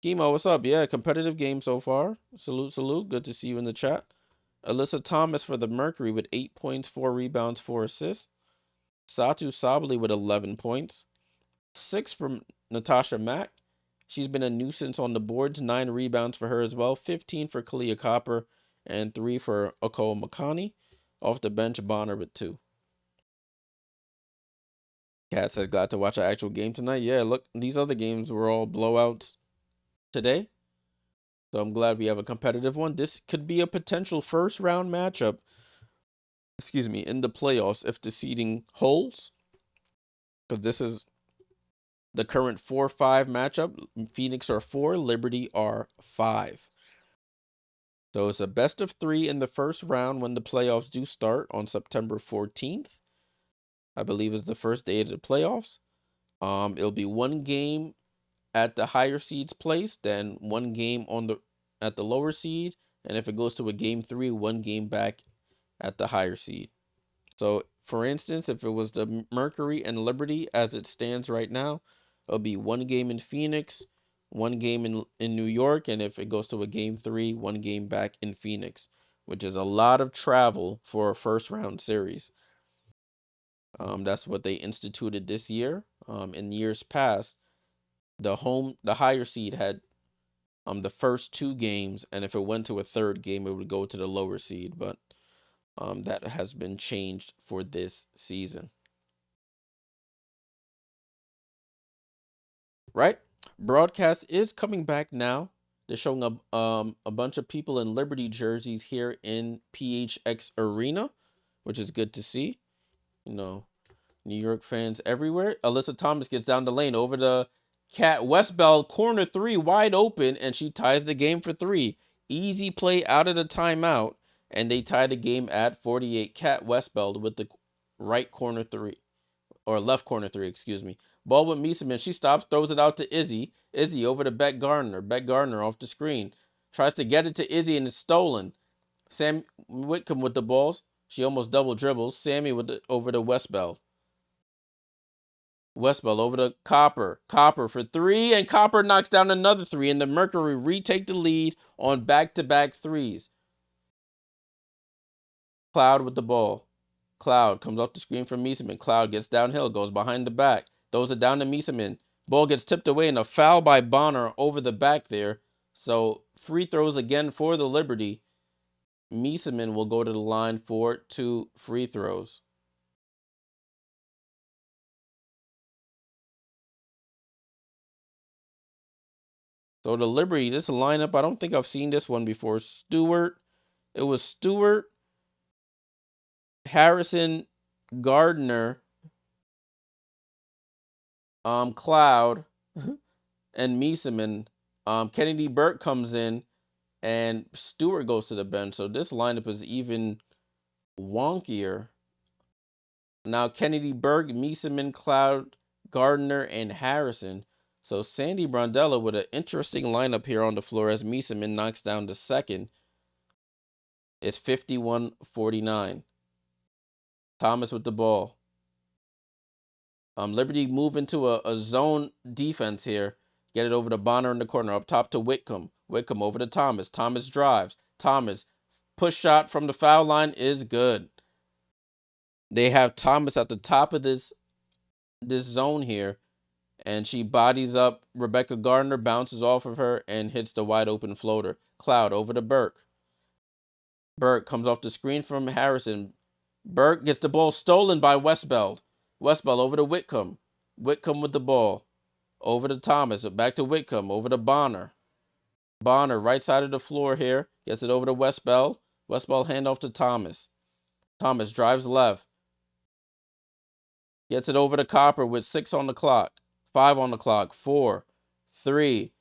Chemo, what's up? Yeah, competitive game so far. Salute, salute. Good to see you in the chat. Alyssa Thomas for the Mercury with 8 points, 4 rebounds, 4 assists. Satu Sabali with 11 points. 6 from Natasha Mack. She's been a nuisance on the boards. 9 rebounds for her as well. 15 for Kahleah Copper and 3 for Okolo Makani. Off the bench, Bonner with 2. Cat says, glad to watch an actual game tonight. Yeah, look, these other games were all blowouts today. So I'm glad we have a competitive one. This could be a potential first round matchup, in the playoffs if the seeding holds. Because this is the current 4-5 matchup. Phoenix are 4, Liberty are 5. So it's a best of 3 in the first round when the playoffs do start on September 14th. I believe is the first day of the playoffs. It'll be 1 game at the higher seed's place, then 1 game at the lower seed, and if it goes to a game 3, 1 game back at the higher seed. So, for instance, if it was the Mercury and Liberty as it stands right now, it'll be 1 game in Phoenix, 1 game in New York, and if it goes to a game 3, 1 game back in Phoenix, which is a lot of travel for a first round series. That's what they instituted this year. In years past, the higher seed had the first 2 games, and if it went to a third game, it would go to the lower seed, but that has been changed for this season. Right? Broadcast is coming back now. They're showing a bunch of people in Liberty jerseys here in PHX Arena, which is good to see. You know, New York fans everywhere. Alyssa Thomas gets down the lane over the Cat Westbell, corner 3, wide open, and she ties the game for 3. Easy play out of the timeout, and they tie the game at 48. Cat Westbell with the right corner 3, or left corner 3, excuse me. Ball with Mieseman. She stops, throws it out to Izzy. Izzy over to Beck Gardner. Beck Gardner off the screen. Tries to get it to Izzy, and it's stolen. Sami Whitcomb with the balls. She almost double dribbles. Sami over to Westbell. Westbell over to Copper. Copper for 3, and Copper knocks down another 3, and the Mercury retake the lead on back-to-back 3s. Cloud with the ball. Cloud comes off the screen from Mieseman. Cloud gets downhill, goes behind the back, throws it down to Mieseman. Ball gets tipped away, and a foul by Bonner over the back there. So free throws again for the Liberty. Mieseman will go to the line for 2 free throws. So the Liberty, this lineup, I don't think I've seen this one before. Stewart. It was Stewart, Harrison, Gardner, Cloud, and Mieseman. Kennedy Burke comes in, and Stewart goes to the bench. So this lineup is even wonkier. Now Kennedy Burke, Mieseman, Cloud, Gardner, and Harrison. So Sandy Brondella with an interesting lineup here on the floor as Mieseman knocks down the second. It's 51-49. Thomas with the ball. Liberty move into a zone defense here. Get it over to Bonner in the corner. Up top to Whitcomb. Whitcomb over to Thomas. Thomas drives. Thomas, push shot from the foul line is good. They have Thomas at the top of this zone here, and she bodies up Rebecca Gardner, bounces off of her, and hits the wide open floater. Cloud over to Burke. Burke comes off the screen from Harrison. Burke gets the ball stolen by Westbell. Westbell over to Whitcomb. Whitcomb with the ball. Over to Thomas. Back to Whitcomb. Over to Bonner. Bonner, right side of the floor here. Gets it over to Westbell. Westbell handoff to Thomas. Thomas drives left. Gets it over to Copper with 6 on the clock. 5 on the clock. 4, 3,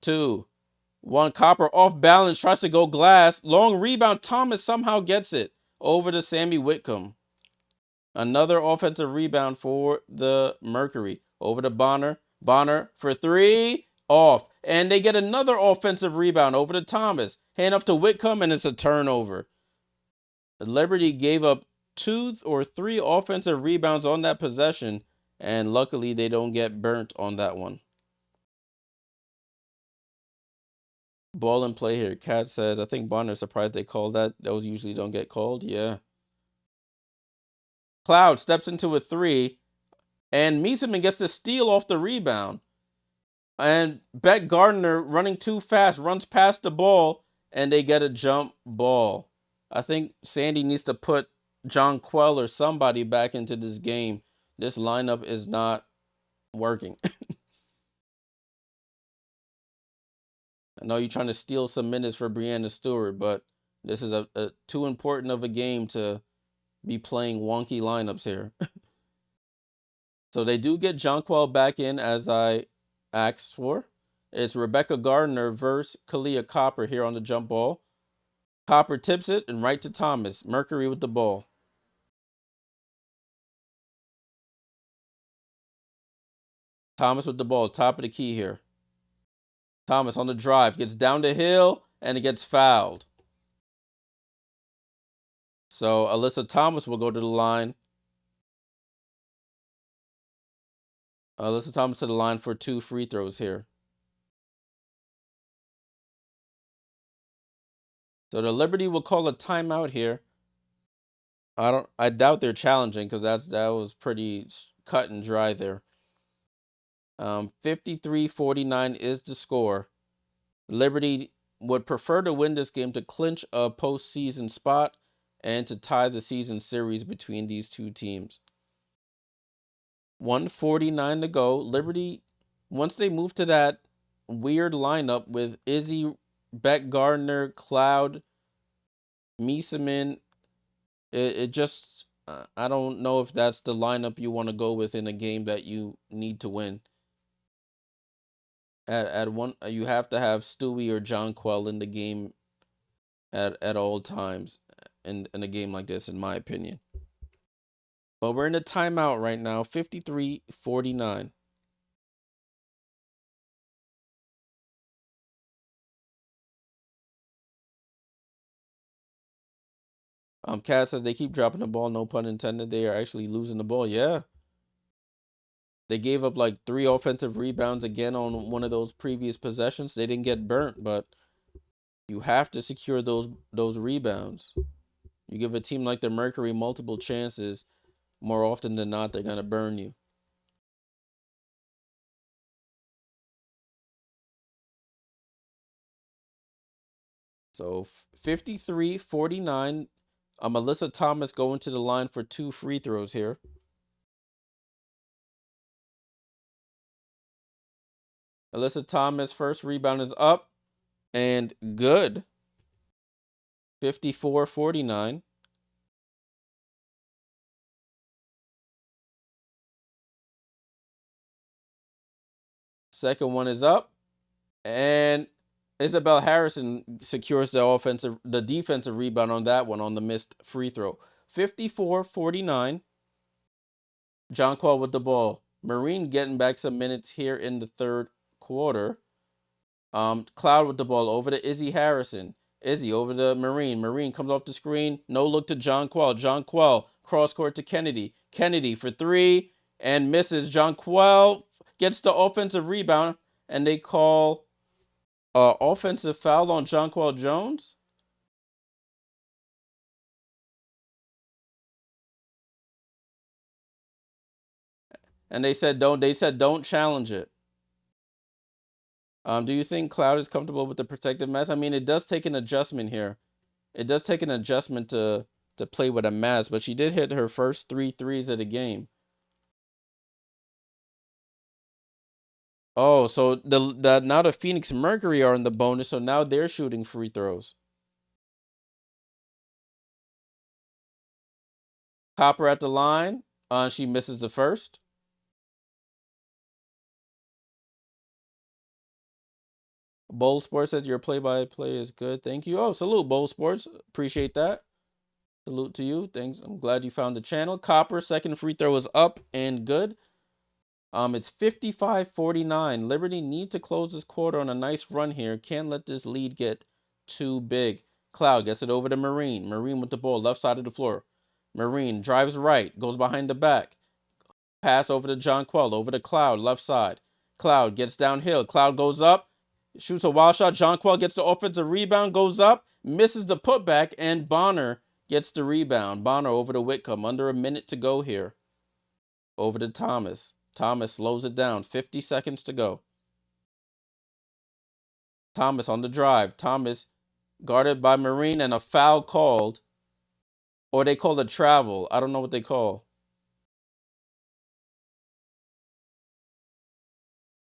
2, One Copper off balance, tries to go glass. Long rebound. Thomas somehow gets it over to Sami Whitcomb. Another offensive rebound for the Mercury. Over to Bonner. Bonner for three. Off. And they get another offensive rebound over to Thomas. Hand off to Whitcomb, and it's a turnover. Liberty gave up 2 or 3 offensive rebounds on that possession, and luckily they don't get burnt on that one. Ball in play here. Cat says, I think Bonner's surprised they called that. Those usually don't get called. Yeah. Cloud steps into a 3, and Mieseman gets the steal off the rebound. And Beck Gardner, running too fast, runs past the ball, and they get a jump ball. I think Sandy needs to put Jonquel or somebody back into this game. This lineup is not working. I know you're trying to steal some minutes for Breanna Stewart, but this is a too important of a game to be playing wonky lineups here. So they do get Jonquel back in as I asked for. It's Rebecca Gardner versus Kahleah Copper here on the jump ball. Copper tips it and right to Thomas. Mercury with the ball. Thomas with the ball. Top of the key here. Thomas on the drive. Gets down the hill and it gets fouled. So Alyssa Thomas will go to the line. Alyssa Thomas to the line for 2 free throws here. So the Liberty will call a timeout here. I doubt they're challenging because that was pretty cut and dry there. 53-49 is the score. Liberty would prefer to win this game to clinch a postseason spot and to tie the season series between these two teams. 1:49 to go. Liberty, once they move to that weird lineup with Izzy, Beck Gardner, Cloud, Mieseman, it just, I don't know if that's the lineup you want to go with in a game that you need to win. At one, you have to have Stewie or Jonquel in the game at all times in a game like this, in my opinion. But we're in a timeout right now, 53-49. Cat says they keep dropping the ball, no pun intended. They are actually losing the ball. Yeah. They gave up like 3 offensive rebounds again on one of those previous possessions. They didn't get burnt, but you have to secure those rebounds. You give a team like the Mercury multiple chances, more often than not, they're going to burn you. So 53-49. Alyssa Thomas going to the line for 2 free throws here. Alyssa Thomas, first rebound is up and good. 54-49. Second one is up, and Isabel Harrison secures the defensive rebound on that one on the missed free throw. 54-49. Jonquel with the ball. Marine getting back some minutes here in the third quarter. Cloud with the ball over to Izzy Harrison. Izzy over to Marine. Marine comes off the screen. No look to Jonquel. Jonquel cross court to Kennedy. Kennedy for 3 and misses. Jonquel gets the offensive rebound, and they call offensive foul on Jonquel Jones. And they said don't challenge it. Do you think Cloud is comfortable with the protective mask? I mean, it does take an adjustment here. It does take an adjustment to play with a mask, but she did hit her first 3 threes of the game. Oh, so now the Phoenix Mercury are in the bonus, so now they're shooting free throws. Copper at the line. She misses the first. Bowl Sports says your play-by-play is good. Thank you. Oh, salute, Bowl Sports. Appreciate that. Salute to you. Thanks. I'm glad you found the channel. Copper, second free throw is up and good. It's 55-49. Liberty need to close this quarter on a nice run here. Can't let this lead get too big. Cloud gets it over to Marine. Marine with the ball, left side of the floor. Marine drives right, goes behind the back. Pass over to Jonquel, over to Cloud, left side. Cloud gets downhill. Cloud goes up, shoots a wild shot. Jonquel gets the offensive rebound, goes up, misses the putback, and Bonner gets the rebound. Bonner over to Whitcomb. Under a minute to go here. Over to Thomas. Thomas slows it down. 50 seconds to go. Thomas on the drive. Thomas guarded by Marine and a foul called. Or they call it travel. I don't know what they call.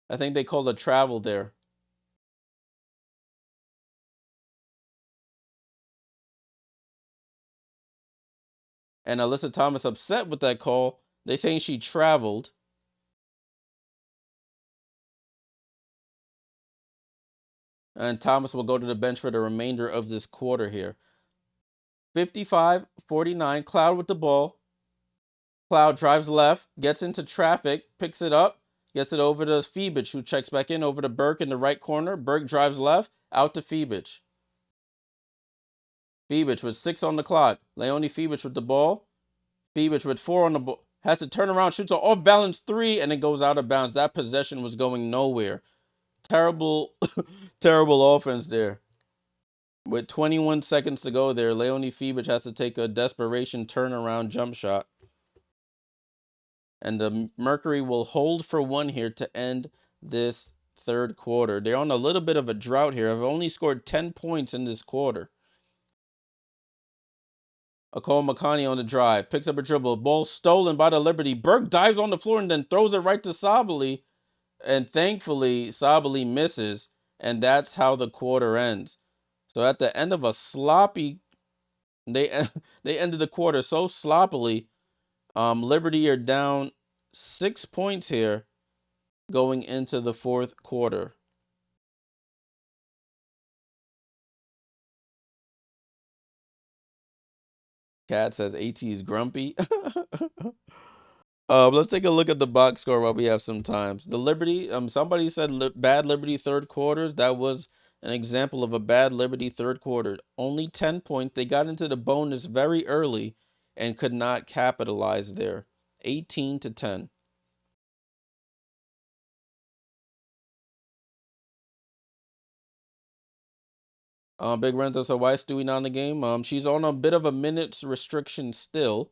I think they call it travel there. And Alyssa Thomas upset with that call. They saying she traveled. And Thomas will go to the bench for the remainder of this quarter here. 55-49. Cloud with the ball. Cloud drives left, gets into traffic, picks it up, gets it over to Phoebich, who checks back in over to Burke in the right corner. Burke drives left, out to Phoebich. Phoebich with 6 on the clock. Leonie Phoebich with the ball. Phoebich with 4 on the ball. Has to turn around, shoots an off-balance 3, and it goes out of bounds. That possession was going nowhere. Terrible, terrible offense there. With 21 seconds to go there, Leonie Phoebich has to take a desperation turnaround jump shot. And the Mercury will hold for 1 here to end this third quarter. They're on a little bit of a drought here. I've only scored 10 points in this quarter. Kahleah Copper on the drive. Picks up a dribble. Ball stolen by the Liberty. Burke dives on the floor and then throws it right to Sabally. And thankfully, Sabally misses. And that's how the quarter ends. So at the end of a sloppy... They ended the quarter so sloppily. Liberty are down 6 points here going into the fourth quarter. Cat says AT is grumpy. Let's take a look at the box score while we have some time. The Liberty, somebody said bad Liberty third quarters. That was an example of a bad Liberty third quarter. Only 10 points. They got into the bonus very early and could not capitalize there. 18-10. Big Renzo, so why is Stewie not in the game? She's on a bit of a minutes restriction still.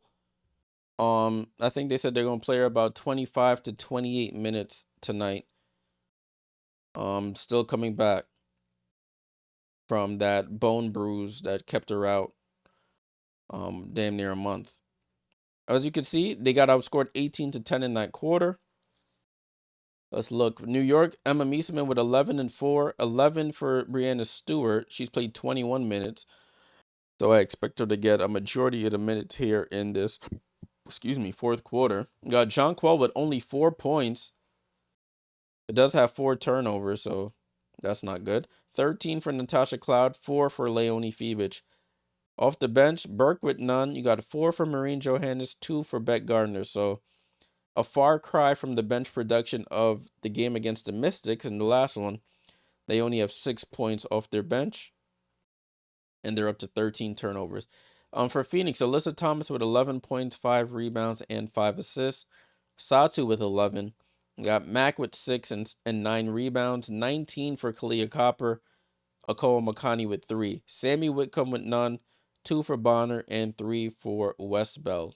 I think they said they're gonna play her about 25 to 28 minutes tonight. Still coming back from that bone bruise that kept her out damn near a month. As you can see, they got outscored 18-10 in that quarter. Let's look. New York, Emma Meesman with 11 and 4, 11 for Brianna Stewart. She's played 21 minutes. So I expect her to get a majority of the minutes here in this, fourth quarter. We got Jonquel with only 4 points. It does have 4 turnovers, so that's not good. 13 for Natasha Cloud, 4 for Leonie Phoebich. Off the bench, Burke with none. You got 4 for Marine Johannes, 2 for Beck Gardner. So a far cry from the bench production of the game against the Mystics in the last one. They only have 6 points off their bench, and they're up to 13 turnovers. For Phoenix, Alyssa Thomas with 11 points, 5 rebounds, and 5 assists. Satu with 11. We got Mac with 6 and 9 rebounds. 19 for Kahleah Copper. Kahleah Copper with 3. Sami Whitcomb with none. 2 for Bonner and 3 for Westbeld.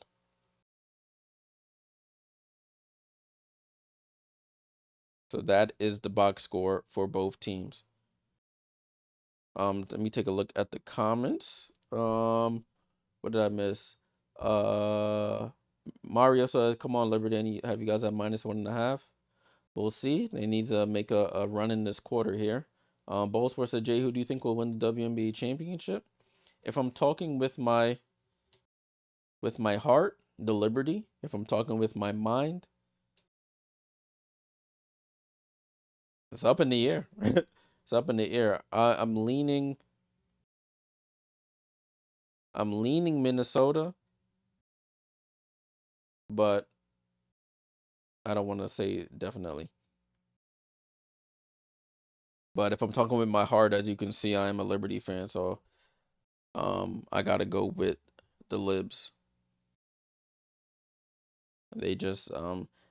So that is the box score for both teams. Let me take a look at the comments. What did I miss? Mario says, come on, Liberty, have you guys at -1.5? We'll see. They need to make a run in this quarter here. Bowl Sports said, Jay, who do you think will win the WNBA championship? If I'm talking with my heart, the Liberty. If I'm talking with my mind, it's up in the air. It's up in the air. I'm leaning Minnesota, but I don't want to say definitely. But if I'm talking with my heart, as you can see, I am a Liberty fan, so I gotta go with the Libs. They just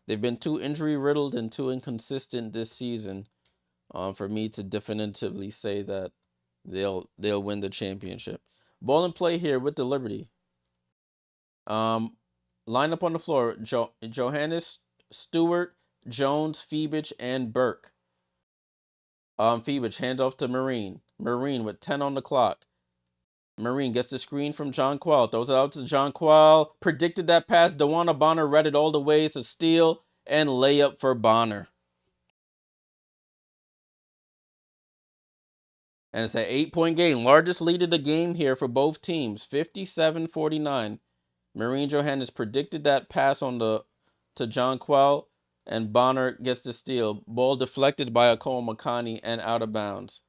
they've been too injury riddled and too inconsistent this season for me to definitively say that they'll win the championship. Ball and play here with the Liberty. Line up on the floor: Johannes, Stewart, Jones, Phoebich, and Burke. Phoebich hands off to Marine. Marine with 10 on the clock. Marine gets the screen from Jonquel. Throws it out to Jonquel. Predicted that pass. DeWanna Bonner read it all the way. It's a steal and layup for Bonner. And it's an 8-point game. Largest lead of the game here for both teams. 57-49. Marine Johannes predicted that pass to Jonquel. And Bonner gets the steal. Ball deflected by Akol Makani and out of bounds.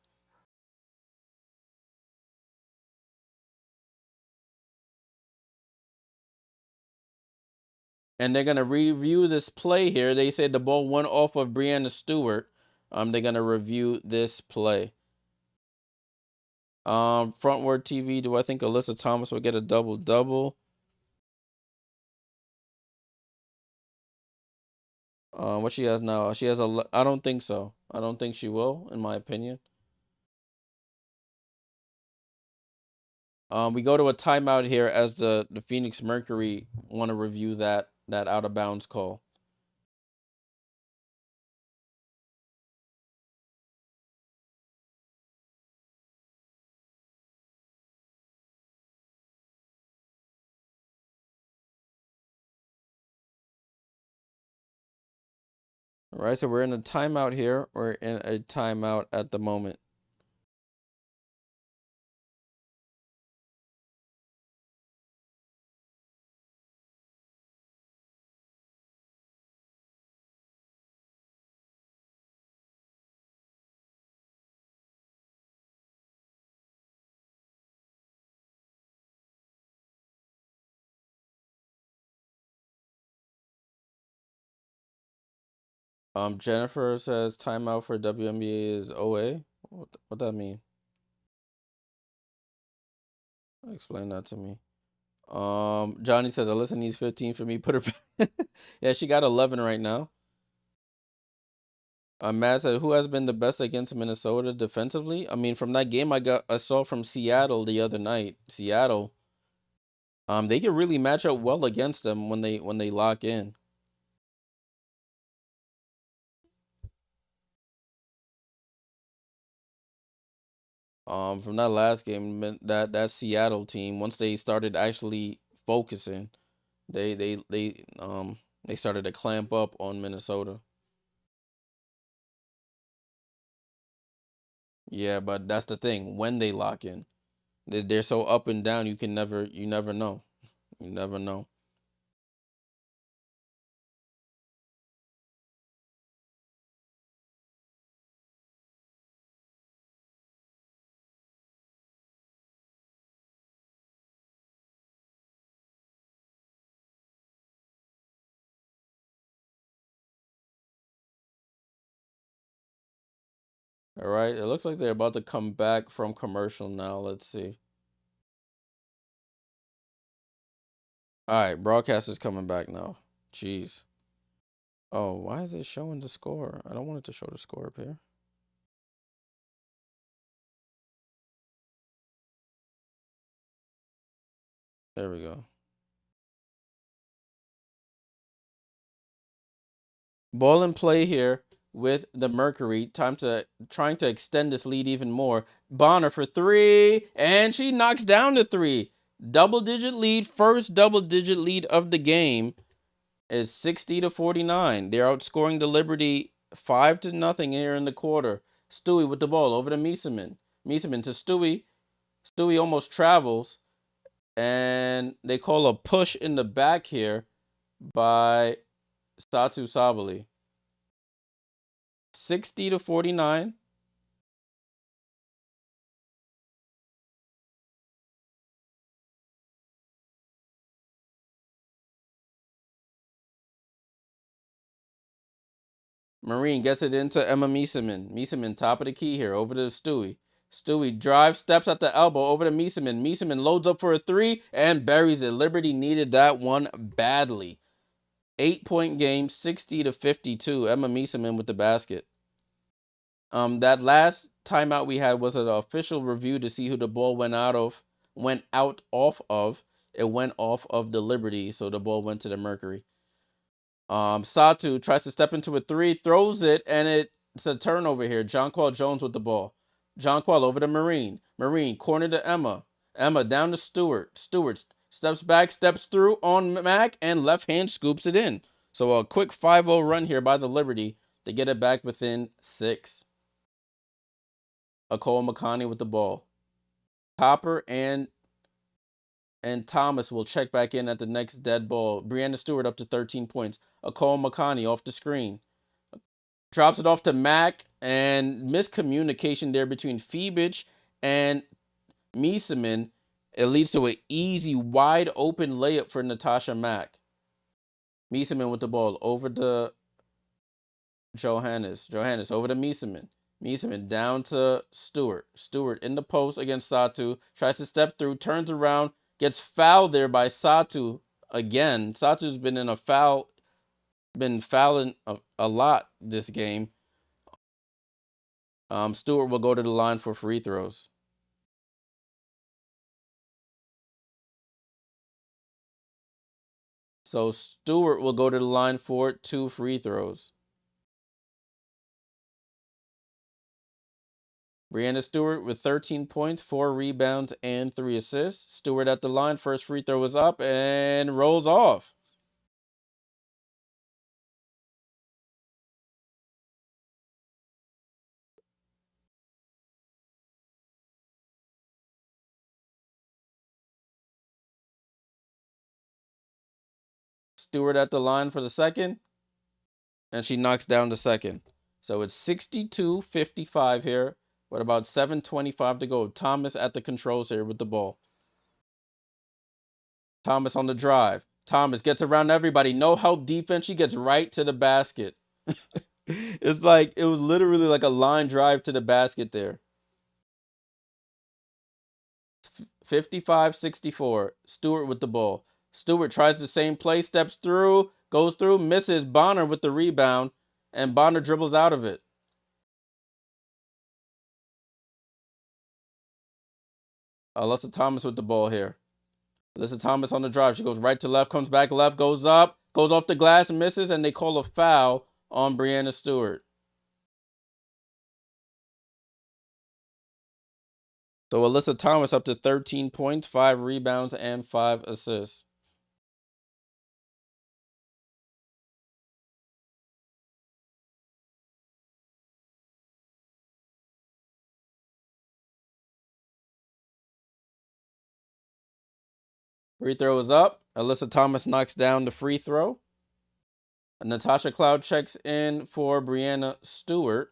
And they're going to review this play here. They said the ball went off of Breanna Stewart. They're going to review this play. Frontward TV, do I think Alyssa Thomas will get a double-double? What she has now? She has I don't think so. I don't think she will, in my opinion. We go to a timeout here as the Phoenix Mercury want to review that out of bounds call. All right, so we're in a timeout here. We're in a timeout at the moment. Jennifer says timeout for WNBA is OA. What that mean? Explain that to me. Johnny says Alyssa needs 15 for me. Put her back. Yeah, she got 11 right now. Matt said, who has been the best against Minnesota defensively? I mean, from that game I saw from Seattle the other night. Seattle, they can really match up well against them when they lock in. From that last game, that Seattle team, once they started actually focusing, they started to clamp up on Minnesota. Yeah, but that's the thing. When they lock in, they're so up and down. You never know. You never know. All right, it looks like they're about to come back from commercial now. Let's see. All right, broadcast is coming back now. Jeez. Oh, why is it showing the score? I don't want it to show the score up here. There we go. Ball and play here with the Mercury. Trying to extend this lead even more. Bonner for three, and she knocks down the three. Double-digit lead, first double-digit lead of the game is 60-49. They're outscoring the Liberty 5-0 here in the quarter. Stewie with the ball over to Mieseman. Mieseman to Stewie. Stewie almost travels, and they call a push in the back here by Satu Sabali. 60-49. Marine gets it into Emma Mieseman. Mieseman, top of the key here, over to Stewie. Stewie drives, steps at the elbow, over to Mieseman. Mieseman loads up for a 3 and buries it. Liberty needed that one badly. 8-point game, 60-52. Emma Mieseman with the basket. That last timeout we had was an official review to see who the ball went out off of. It went off of the Liberty, so the ball went to the Mercury. Satu tries to step into a 3, throws it, and it's a turnover here. Jonquel Jones with the ball. Jonquel over to Marine. Marine, corner to Emma. Emma down to Stewart. Stewart steps back, steps through on Mac, and left hand scoops it in. So a quick 5-0 run here by the Liberty to get it back within 6. Kahleah McConney with the ball. Copper and Thomas will check back in at the next dead ball. Brianna Stewart up to 13 points. Kahleah McConney off the screen. Drops it off to Mac, and miscommunication there between Phoenix and Mieseman. It leads to an easy, wide open layup for Natasha Mack. Mieseman with the ball over to Johannes. Johannes over to Mieseman. Mieseman down to Stewart. Stewart in the post against Satu. Tries to step through, turns around, gets fouled there by Satu again. Satu's been fouling a lot this game. Stewart will go to the line for free throws. So Stewart will go to the line for 2 free throws. Brianna Stewart with 13 points, 4 rebounds, and 3 assists. Stewart at the line. First free throw is up and rolls off. Stewart at the line for the second, and she knocks down the second. So it's 62-55 here with about 7:25 to go. Thomas at the controls here with the ball. Thomas on the drive. Thomas gets around everybody. No help defense. She gets right to the basket. It's like it was literally like a line drive to the basket there. 55-64. Stewart with the ball. Stewart tries the same play, steps through, goes through, misses. Bonner with the rebound, and Bonner dribbles out of it. Alyssa Thomas with the ball here. Alyssa Thomas on the drive. She goes right to left, comes back left, goes up, goes off the glass, and misses, and they call a foul on Brianna Stewart. So Alyssa Thomas up to 13 points, 5 rebounds, and 5 assists. Free throw is up. Alyssa Thomas knocks down the free throw. Natasha Cloud checks in for Brianna Stewart.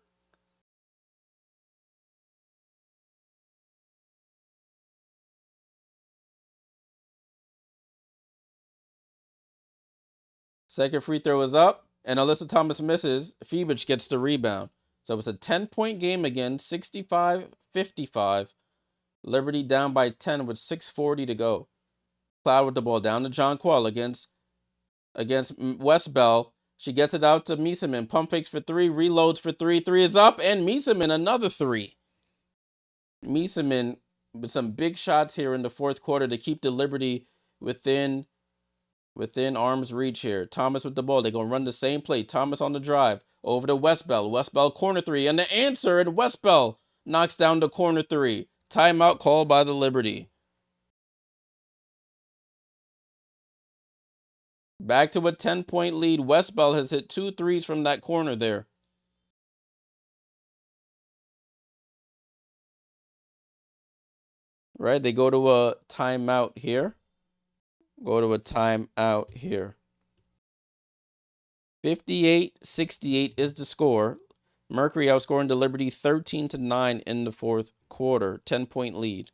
Second free throw is up, and Alyssa Thomas misses. Phoenix gets the rebound. So it's a 10-point game again, 65-55. Liberty down by 10 with 6:40 to go. Cloud with the ball down to Jonquel against Westbell. She gets it out to Mieseman. Pump fakes for 3, reloads for 3. 3 is up, and Mieseman another 3. Mieseman with some big shots here in the fourth quarter to keep the Liberty within arm's reach here. Thomas with the ball. They're going to run the same play. Thomas on the drive. Over to Westbell. Westbell corner 3. And the answer, and Westbell knocks down the corner 3. Timeout called by the Liberty. Back to a 10-point lead. Westbell has hit 2 threes from that corner there. Right, they go to a timeout here. 58-68 is the score. Mercury outscoring the Liberty 13-9 in the fourth quarter. 10-point lead.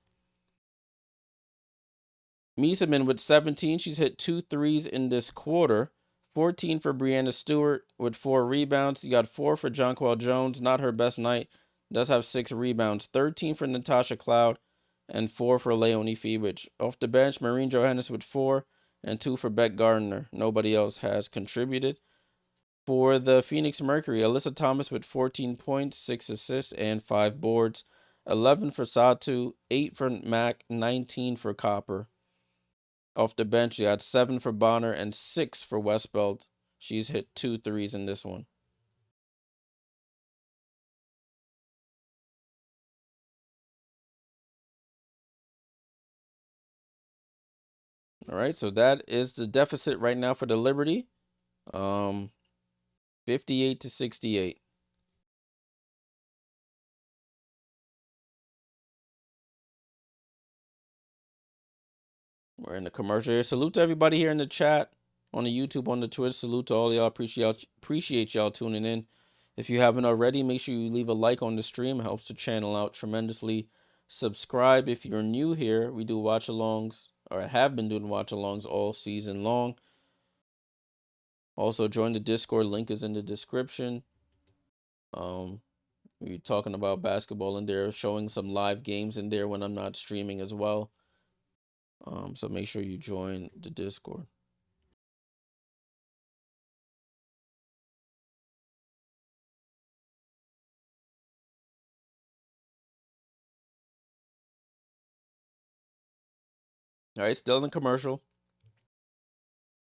Mieseman with 17. She's hit 2 threes in this quarter. 14 for Breanna Stewart with 4 rebounds. You got 4 for Jonquel Jones. Not her best night. Does have 6 rebounds. 13 for Natasha Cloud and 4 for Leonie Fiebich. Off the bench, Maureen Johannes with 4 and 2 for Beck Gardner. Nobody else has contributed. For the Phoenix Mercury, Alyssa Thomas with 14 points, 6 assists, and 5 boards. 11 for Satu, 8 for Mack, 19 for Copper. Off the bench, you got 7 for Bonner and 6 for Westbeld. She's hit 2 threes in this one. All right, so that is the deficit right now for the Liberty. 58 to 68. We're in the commercial here. Salute to everybody here in the chat, on the YouTube, on the Twitter. Salute to all y'all. Appreciate y'all tuning in. If you haven't already, make sure you leave a like on the stream. It helps the channel out tremendously. Subscribe if you're new here. We do watch-alongs, or have been doing watch-alongs all season long. Also, join the Discord. Link is in the description. We're talking about basketball in there, showing some live games in there when I'm not streaming as well. So make sure you join the Discord. All right, still in the commercial.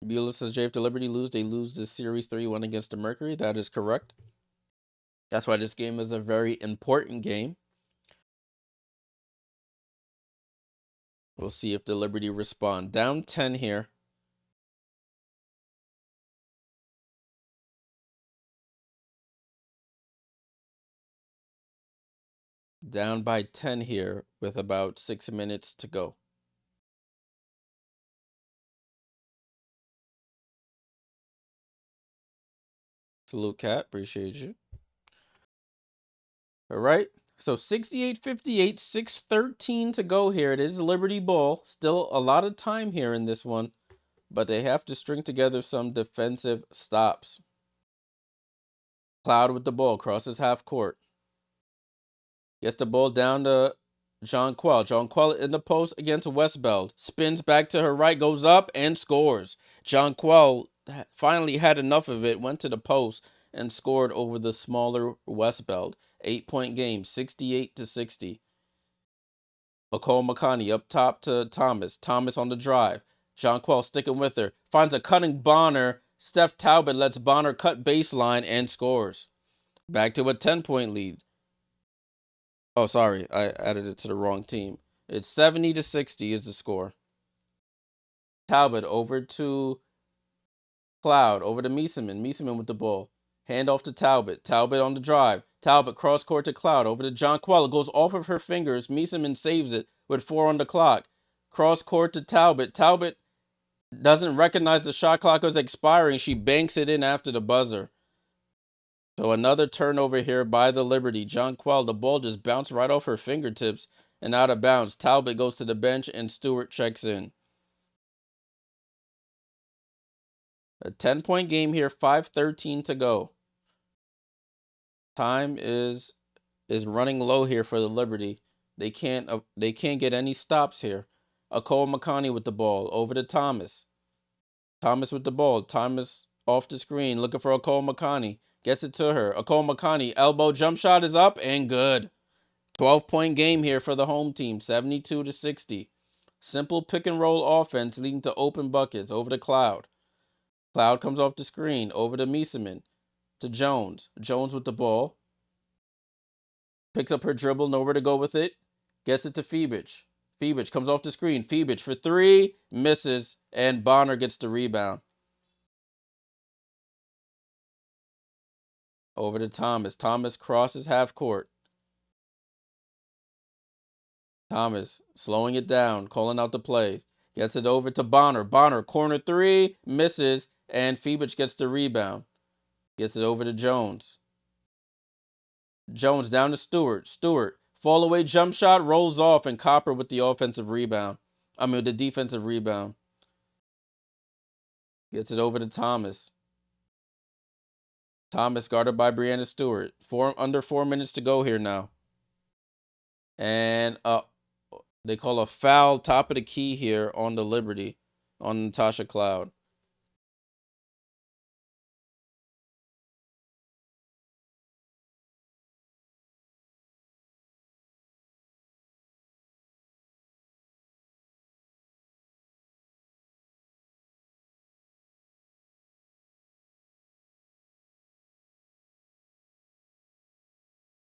Beulah says, Jay, if the Liberty lose, they lose this series 3-1 against the Mercury. That is correct. That's why this game is a very important game. We'll see if the Liberty respond. Down 10 here. Down by 10 here with about 6 minutes to go. Salute, Cat. Appreciate you. All right. So 68-58, 6:13 to go here. It is Liberty ball. Still a lot of time here in this one, but they have to string together some defensive stops. Cloud with the ball, crosses half court. Gets the ball down to Jonquel. Jonquel in the post against Westbeld. Spins back to her right, goes up and scores. Jonquel finally had enough of it, went to the post and scored over the smaller Westbeld. 8-point game, 68 to 60. Nicole McConney up top to Thomas. Thomas on the drive. Jonquel sticking with her. Finds a cutting Bonner. Steph Talbot lets Bonner cut baseline and scores. Back to a 10-point lead. Oh, sorry. I added it to the wrong team. It's 70 to 60 is the score. Talbot over to Cloud. Over to Miesemann. Miesemann with the ball. Hand off to Talbot. Talbot on the drive. Talbot cross court to Cloud. Over to Jonquel. It goes off of her fingers. Miesemann saves it with 4 on the clock. Cross court to Talbot. Talbot doesn't recognize the shot clock was expiring. She banks it in after the buzzer. So another turnover here by the Liberty. Jonquel, the ball just bounced right off her fingertips and out of bounds. Talbot goes to the bench and Stewart checks in. A 10-point game here, 5:13 to go. Time is running low here for the Liberty. They can't get any stops here. Nicole McConney with the ball over to Thomas. Thomas with the ball. Thomas off the screen looking for Nicole McConney. Gets it to her. Nicole McConney elbow jump shot is up and good. 12-point game here for the home team. 72 to 60. Simple pick and roll offense leading to open buckets. Over to Cloud. Cloud comes off the screen. Over to Miesemann. To Jones. Jones with the ball. Picks up her dribble. Nowhere to go with it. Gets it to Fiebich. Fiebich comes off the screen. Fiebich for 3. Misses. And Bonner gets the rebound. Over to Thomas. Thomas crosses half court. Thomas slowing it down. Calling out the play. Gets it over to Bonner. Bonner corner 3. Misses. And Fiebich gets the rebound. Gets it over to Jones. Jones down to Stewart. Stewart, fall away jump shot, rolls off, and Copper with the offensive rebound. The defensive rebound. Gets it over to Thomas. Thomas guarded by Breanna Stewart. Under 4 minutes to go here now. And they call a foul top of the key here on the Liberty, on Natasha Cloud.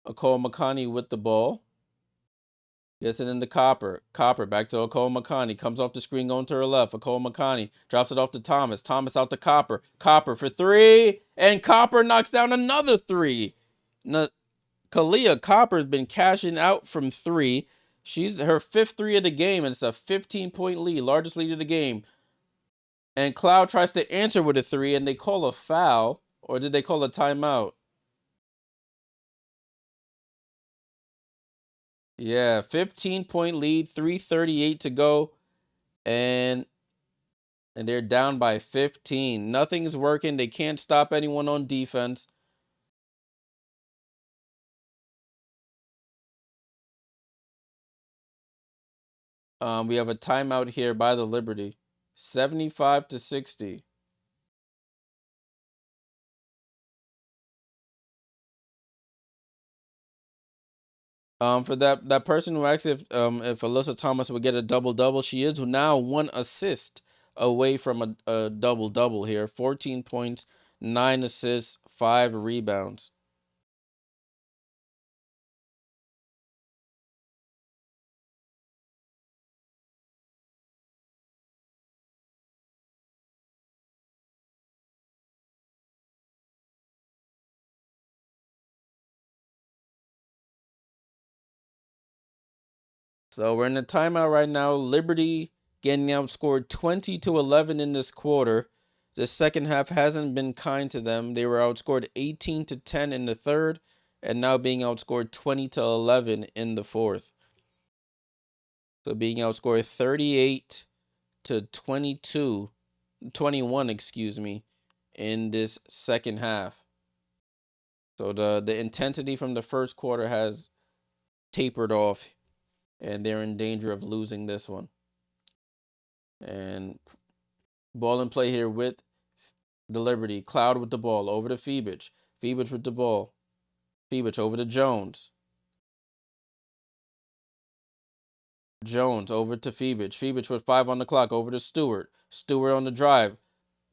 Akol Makani with the ball. Gets it into Copper. Copper back to Akol Makani. Comes off the screen going to her left. Akol Makani drops it off to Thomas. Thomas out to Copper. Copper for three. And Copper knocks down another three. Kahleah Copper has been cashing out from three. She's her fifth three of the game, and it's a 15-point lead, largest lead of the game. And Cloud tries to answer with a three, and they call a foul. Or did they call a timeout? Yeah, 15-point lead, 3:38 to go. And they're down by 15. Nothing's working. They can't stop anyone on defense. We have a timeout here by the Liberty. 75-60. For that person who asked if Alyssa Thomas would get a double-double, she is now 1 assist away from a double-double here. 14 points, 9 assists, 5 rebounds. So we're in the timeout right now. Liberty getting outscored 20-11 in this quarter. The second half hasn't been kind to them. They were outscored 18-10 in the third, and now being outscored 20-11 in the fourth. So being outscored 21, excuse me, in this second half. So the intensity from the first quarter has tapered off, and they're in danger of losing this one. And ball in play here with the Liberty. Cloud with the ball over to Phoenix. Phoenix with the ball. Phoenix over to Jones. Jones over to Phoenix. Phoenix with 5 on the clock over to Stewart. Stewart on the drive.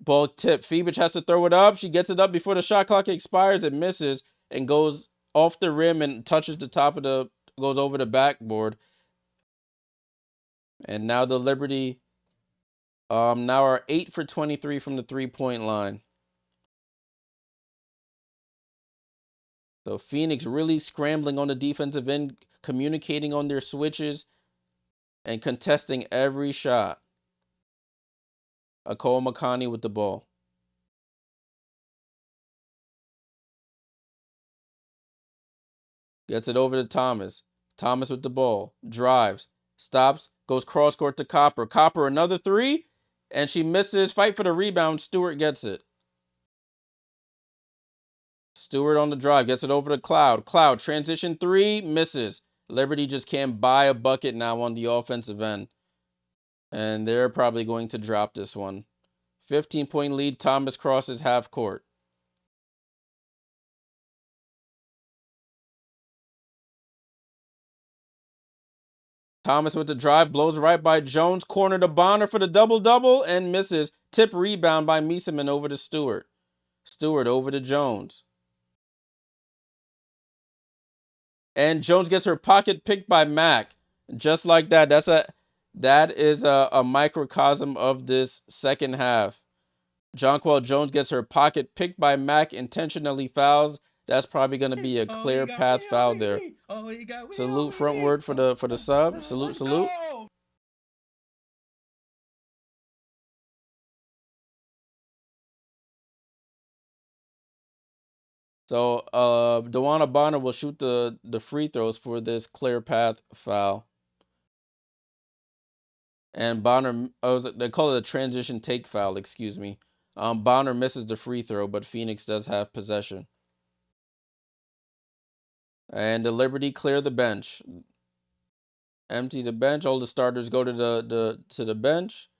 Ball tip. Phoenix has to throw it up. She gets it up before the shot clock expires. It misses and goes off the rim and touches the top of goes over the backboard. And now the Liberty now are 8 for 23 from the 3-point line. So Phoenix really scrambling on the defensive end, communicating on their switches, and contesting every shot. Akol Makani with the ball. Gets it over to Thomas. Thomas with the ball. Drives. Stops. Goes cross court to Copper. Copper another three. And she misses. Fight for the rebound. Stewart gets it. Stewart on the drive. Gets it over to Cloud. Cloud transition three. Misses. Liberty just can't buy a bucket now on the offensive end. And they're probably going to drop this one. 15-point lead. Thomas crosses half court. Thomas with the drive, blows right by Jones, corner to Bonner for the double-double, and misses. Tip rebound by Mieseman over to Stewart. Stewart over to Jones. And Jones gets her pocket picked by Mack. Just like that. That is a microcosm of this second half. Jonquel Jones gets her pocket picked by Mack, intentionally fouls. That's probably going to be a clear path foul there. Salute frontward for the sub. Salute, salute. So Dewana Bonner will shoot the free throws for this clear path foul. And Bonner, they call it a transition take foul, excuse me. Bonner misses the free throw, but Phoenix does have possession. And the Liberty clear the bench. Empty the bench. All the starters go to the bench.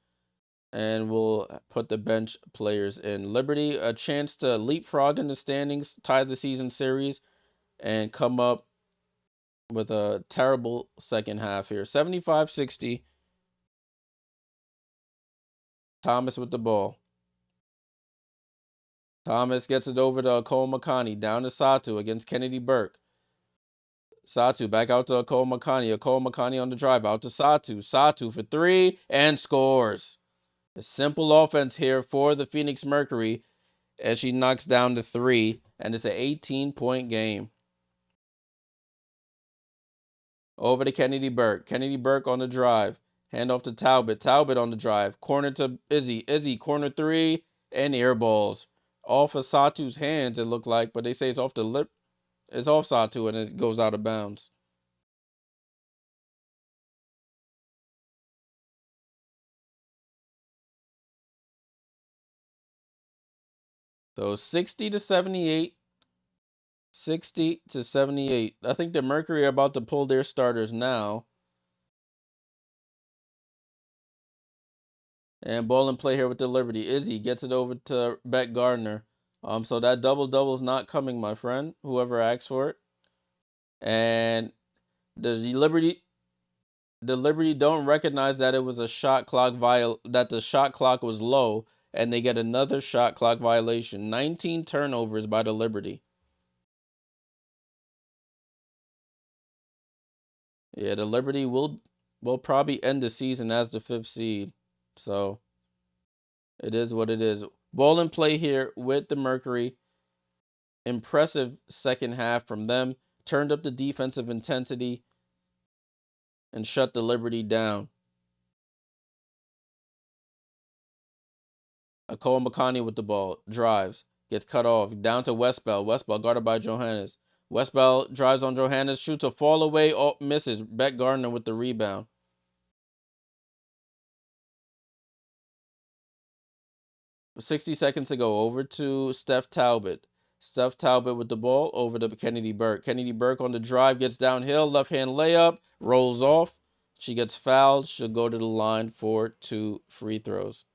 And we'll put the bench players in. Liberty, a chance to leapfrog in the standings, tie the season series, and come up with a terrible second half here. 75-60. Thomas with the ball. Thomas gets it over to Cole McConney. Down to Satu against Kennedy Burke. Satu back out to Cole McConney. Cole McConney on the drive. Out to Satu. Satu for three and scores. A simple offense here for the Phoenix Mercury as she knocks down the three. And it's an 18-point game. Over to Kennedy Burke. Kennedy Burke on the drive. Hand off to Talbot. Talbot on the drive. Corner to Izzy. Izzy, corner three, and air balls. Off of Satu's hands, it looked like, but they say it's off the lip. It's off Satu, and it goes out of bounds. So 60-78. 60-78. I think the Mercury are about to pull their starters now. And ball and play here with the Liberty. Izzy gets it over to Beck Gardner. So that double-double is not coming, my friend, whoever asked for it. And the Liberty don't recognize that it was a shot clock that the shot clock was low, and they get another shot clock violation. 19 turnovers by the Liberty. Yeah, the Liberty will probably end the season as the 5th seed. So it is what it is. Ball and play here with the Mercury. Impressive second half from them. Turned up the defensive intensity and shut the Liberty down. Cole McConney with the ball. Drives. Gets cut off. Down to Westbell. Westbell guarded by Johannes. Westbell drives on Johannes. Shoots a fall away. Oh, misses. Beck Gardner with the rebound. 60 seconds to go. Over to Steph Talbot. Steph Talbot with the ball. Over to Kennedy Burke. Kennedy Burke on the drive. Gets downhill. Left hand layup. Rolls off. She gets fouled. She'll go to the line for 2 free throws.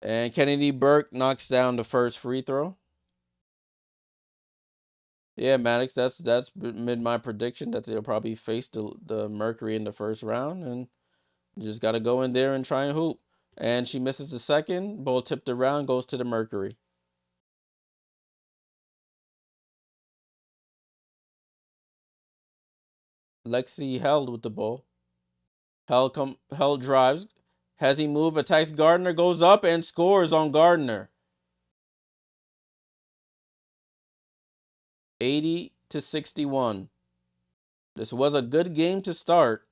And Kennedy Burke knocks down the first free throw. Yeah, Maddox, that's been my prediction that they'll probably face the Mercury in the first round, and you just got to go in there and try and hoop. And she misses the second. Ball tipped around, goes to the Mercury. Lexi held with the ball. Held drives. Has he moved? Attacks Gardner, goes up and scores on Gardner. 80-61. This was a good game to start,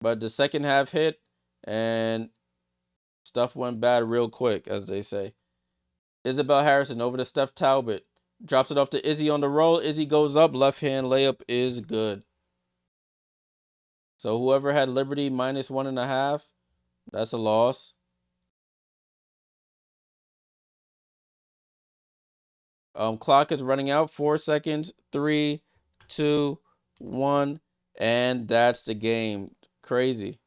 but the second half hit and stuff went bad real quick, as they say. Isabel Harrison over to Steph Talbot. Drops it off to Izzy on the roll. Izzy goes up. Left hand layup is good. So whoever had Liberty -1.5, that's a loss. Clock is running out. 4 seconds. 3, 2, 1. And that's the game. Crazy.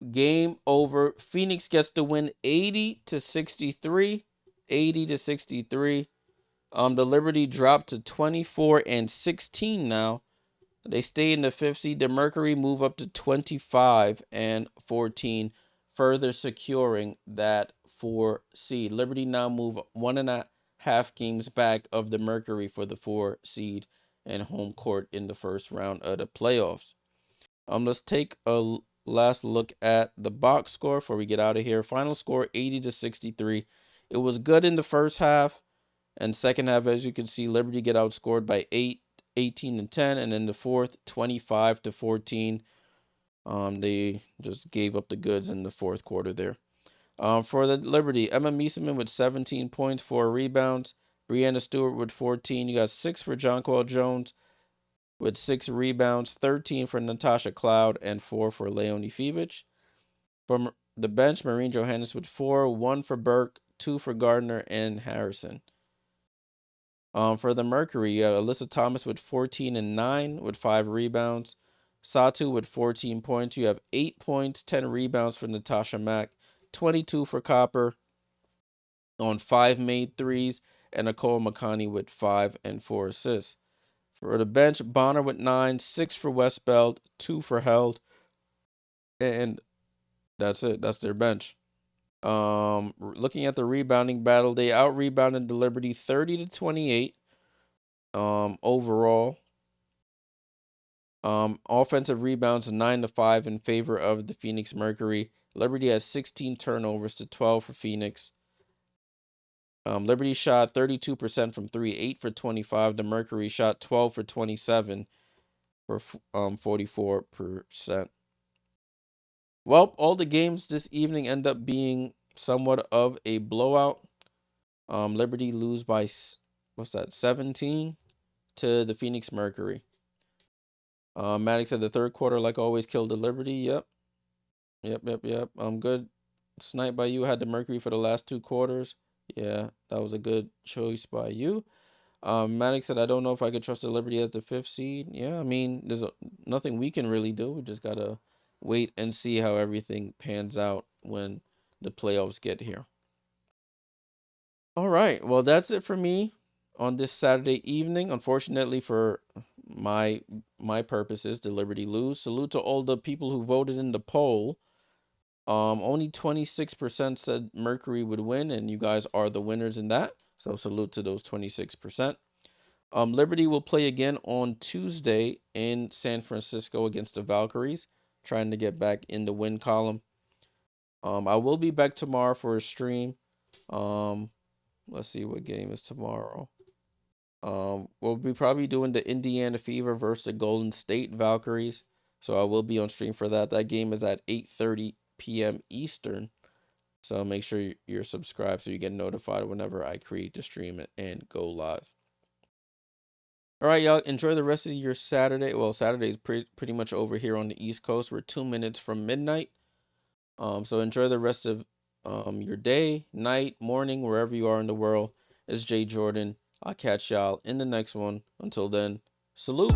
Game over. Phoenix gets to win 80-63. 80-63. The Liberty dropped to 24-16 now. They stay in the 5th seed. The Mercury move up to 25-14, further securing that 4 seed. Liberty now move 1.5 games back of the Mercury for the 4 seed and home court in the first round of the playoffs. Let's take a last look at the box score before we get out of here. Final score 80-63. It was good in the first half, and second half, as you can see, Liberty get outscored by 18-10, and then the fourth 25-14. They just gave up the goods in the fourth quarter there. For the Liberty, Emma Mieseman with 17 points, 4 rebounds. Brianna Stewart with 14. You got 6 for Jonquel Jones with 6 rebounds, 13 for Natasha Cloud, and 4 for Leonie Fibich. From the bench, Maureen Johannes with 4, 1 for Burke, 2 for Gardner and Harrison. For the Mercury, you have Alyssa Thomas with 14 and 9 with 5 rebounds. Satu with 14 points. You have 8 points, 10 rebounds for Natasha Mack, 22 for Copper on 5 made threes, and Nicole McConney with 5 and 4 assists. For the bench, Bonner with 9, 6 for Westbeld, 2 for Held, and that's it. That's their bench. Looking at the rebounding battle, they out-rebounded the Liberty 30-28. Overall. Offensive rebounds 9-5 in favor of the Phoenix Mercury. Liberty has 16 turnovers to 12 for Phoenix. Liberty shot 32% from 3, 8 for 25. The Mercury shot 12 for 27 for 44%. Well, all the games this evening end up being somewhat of a blowout. Liberty lose by 17 to the Phoenix Mercury. Maddox said the third quarter, like always, killed the Liberty. Yep. Good snipe by you. Had the Mercury for the last 2 quarters. Yeah, that was a good choice by you. Maddox said, I don't know if I could trust the Liberty as the 5th seed. Yeah, I mean, there's nothing we can really do. We just got to wait and see how everything pans out when the playoffs get here. All right. Well, that's it for me on this Saturday evening. Unfortunately for my purposes, the Liberty lose. Salute to all the people who voted in the poll. Only 26% said Mercury would win, and you guys are the winners in that. So salute to those 26%. Liberty will play again on Tuesday in San Francisco against the Valkyries, trying to get back in the win column. I will be back tomorrow for a stream. Let's see what game is tomorrow. We'll be probably doing the Indiana Fever versus the Golden State Valkyries. So I will be on stream for that. That game is at 8:30 p.m. Eastern. So make sure you're subscribed so you get notified whenever I create the stream and go live. All right, y'all. Enjoy the rest of your Saturday. Well, Saturday is pretty much over here on the East Coast. We're 2 minutes from midnight. So enjoy the rest of your day, night, morning, wherever you are in the world. It's Jay Jordan. I'll catch y'all in the next one. Until then, salute.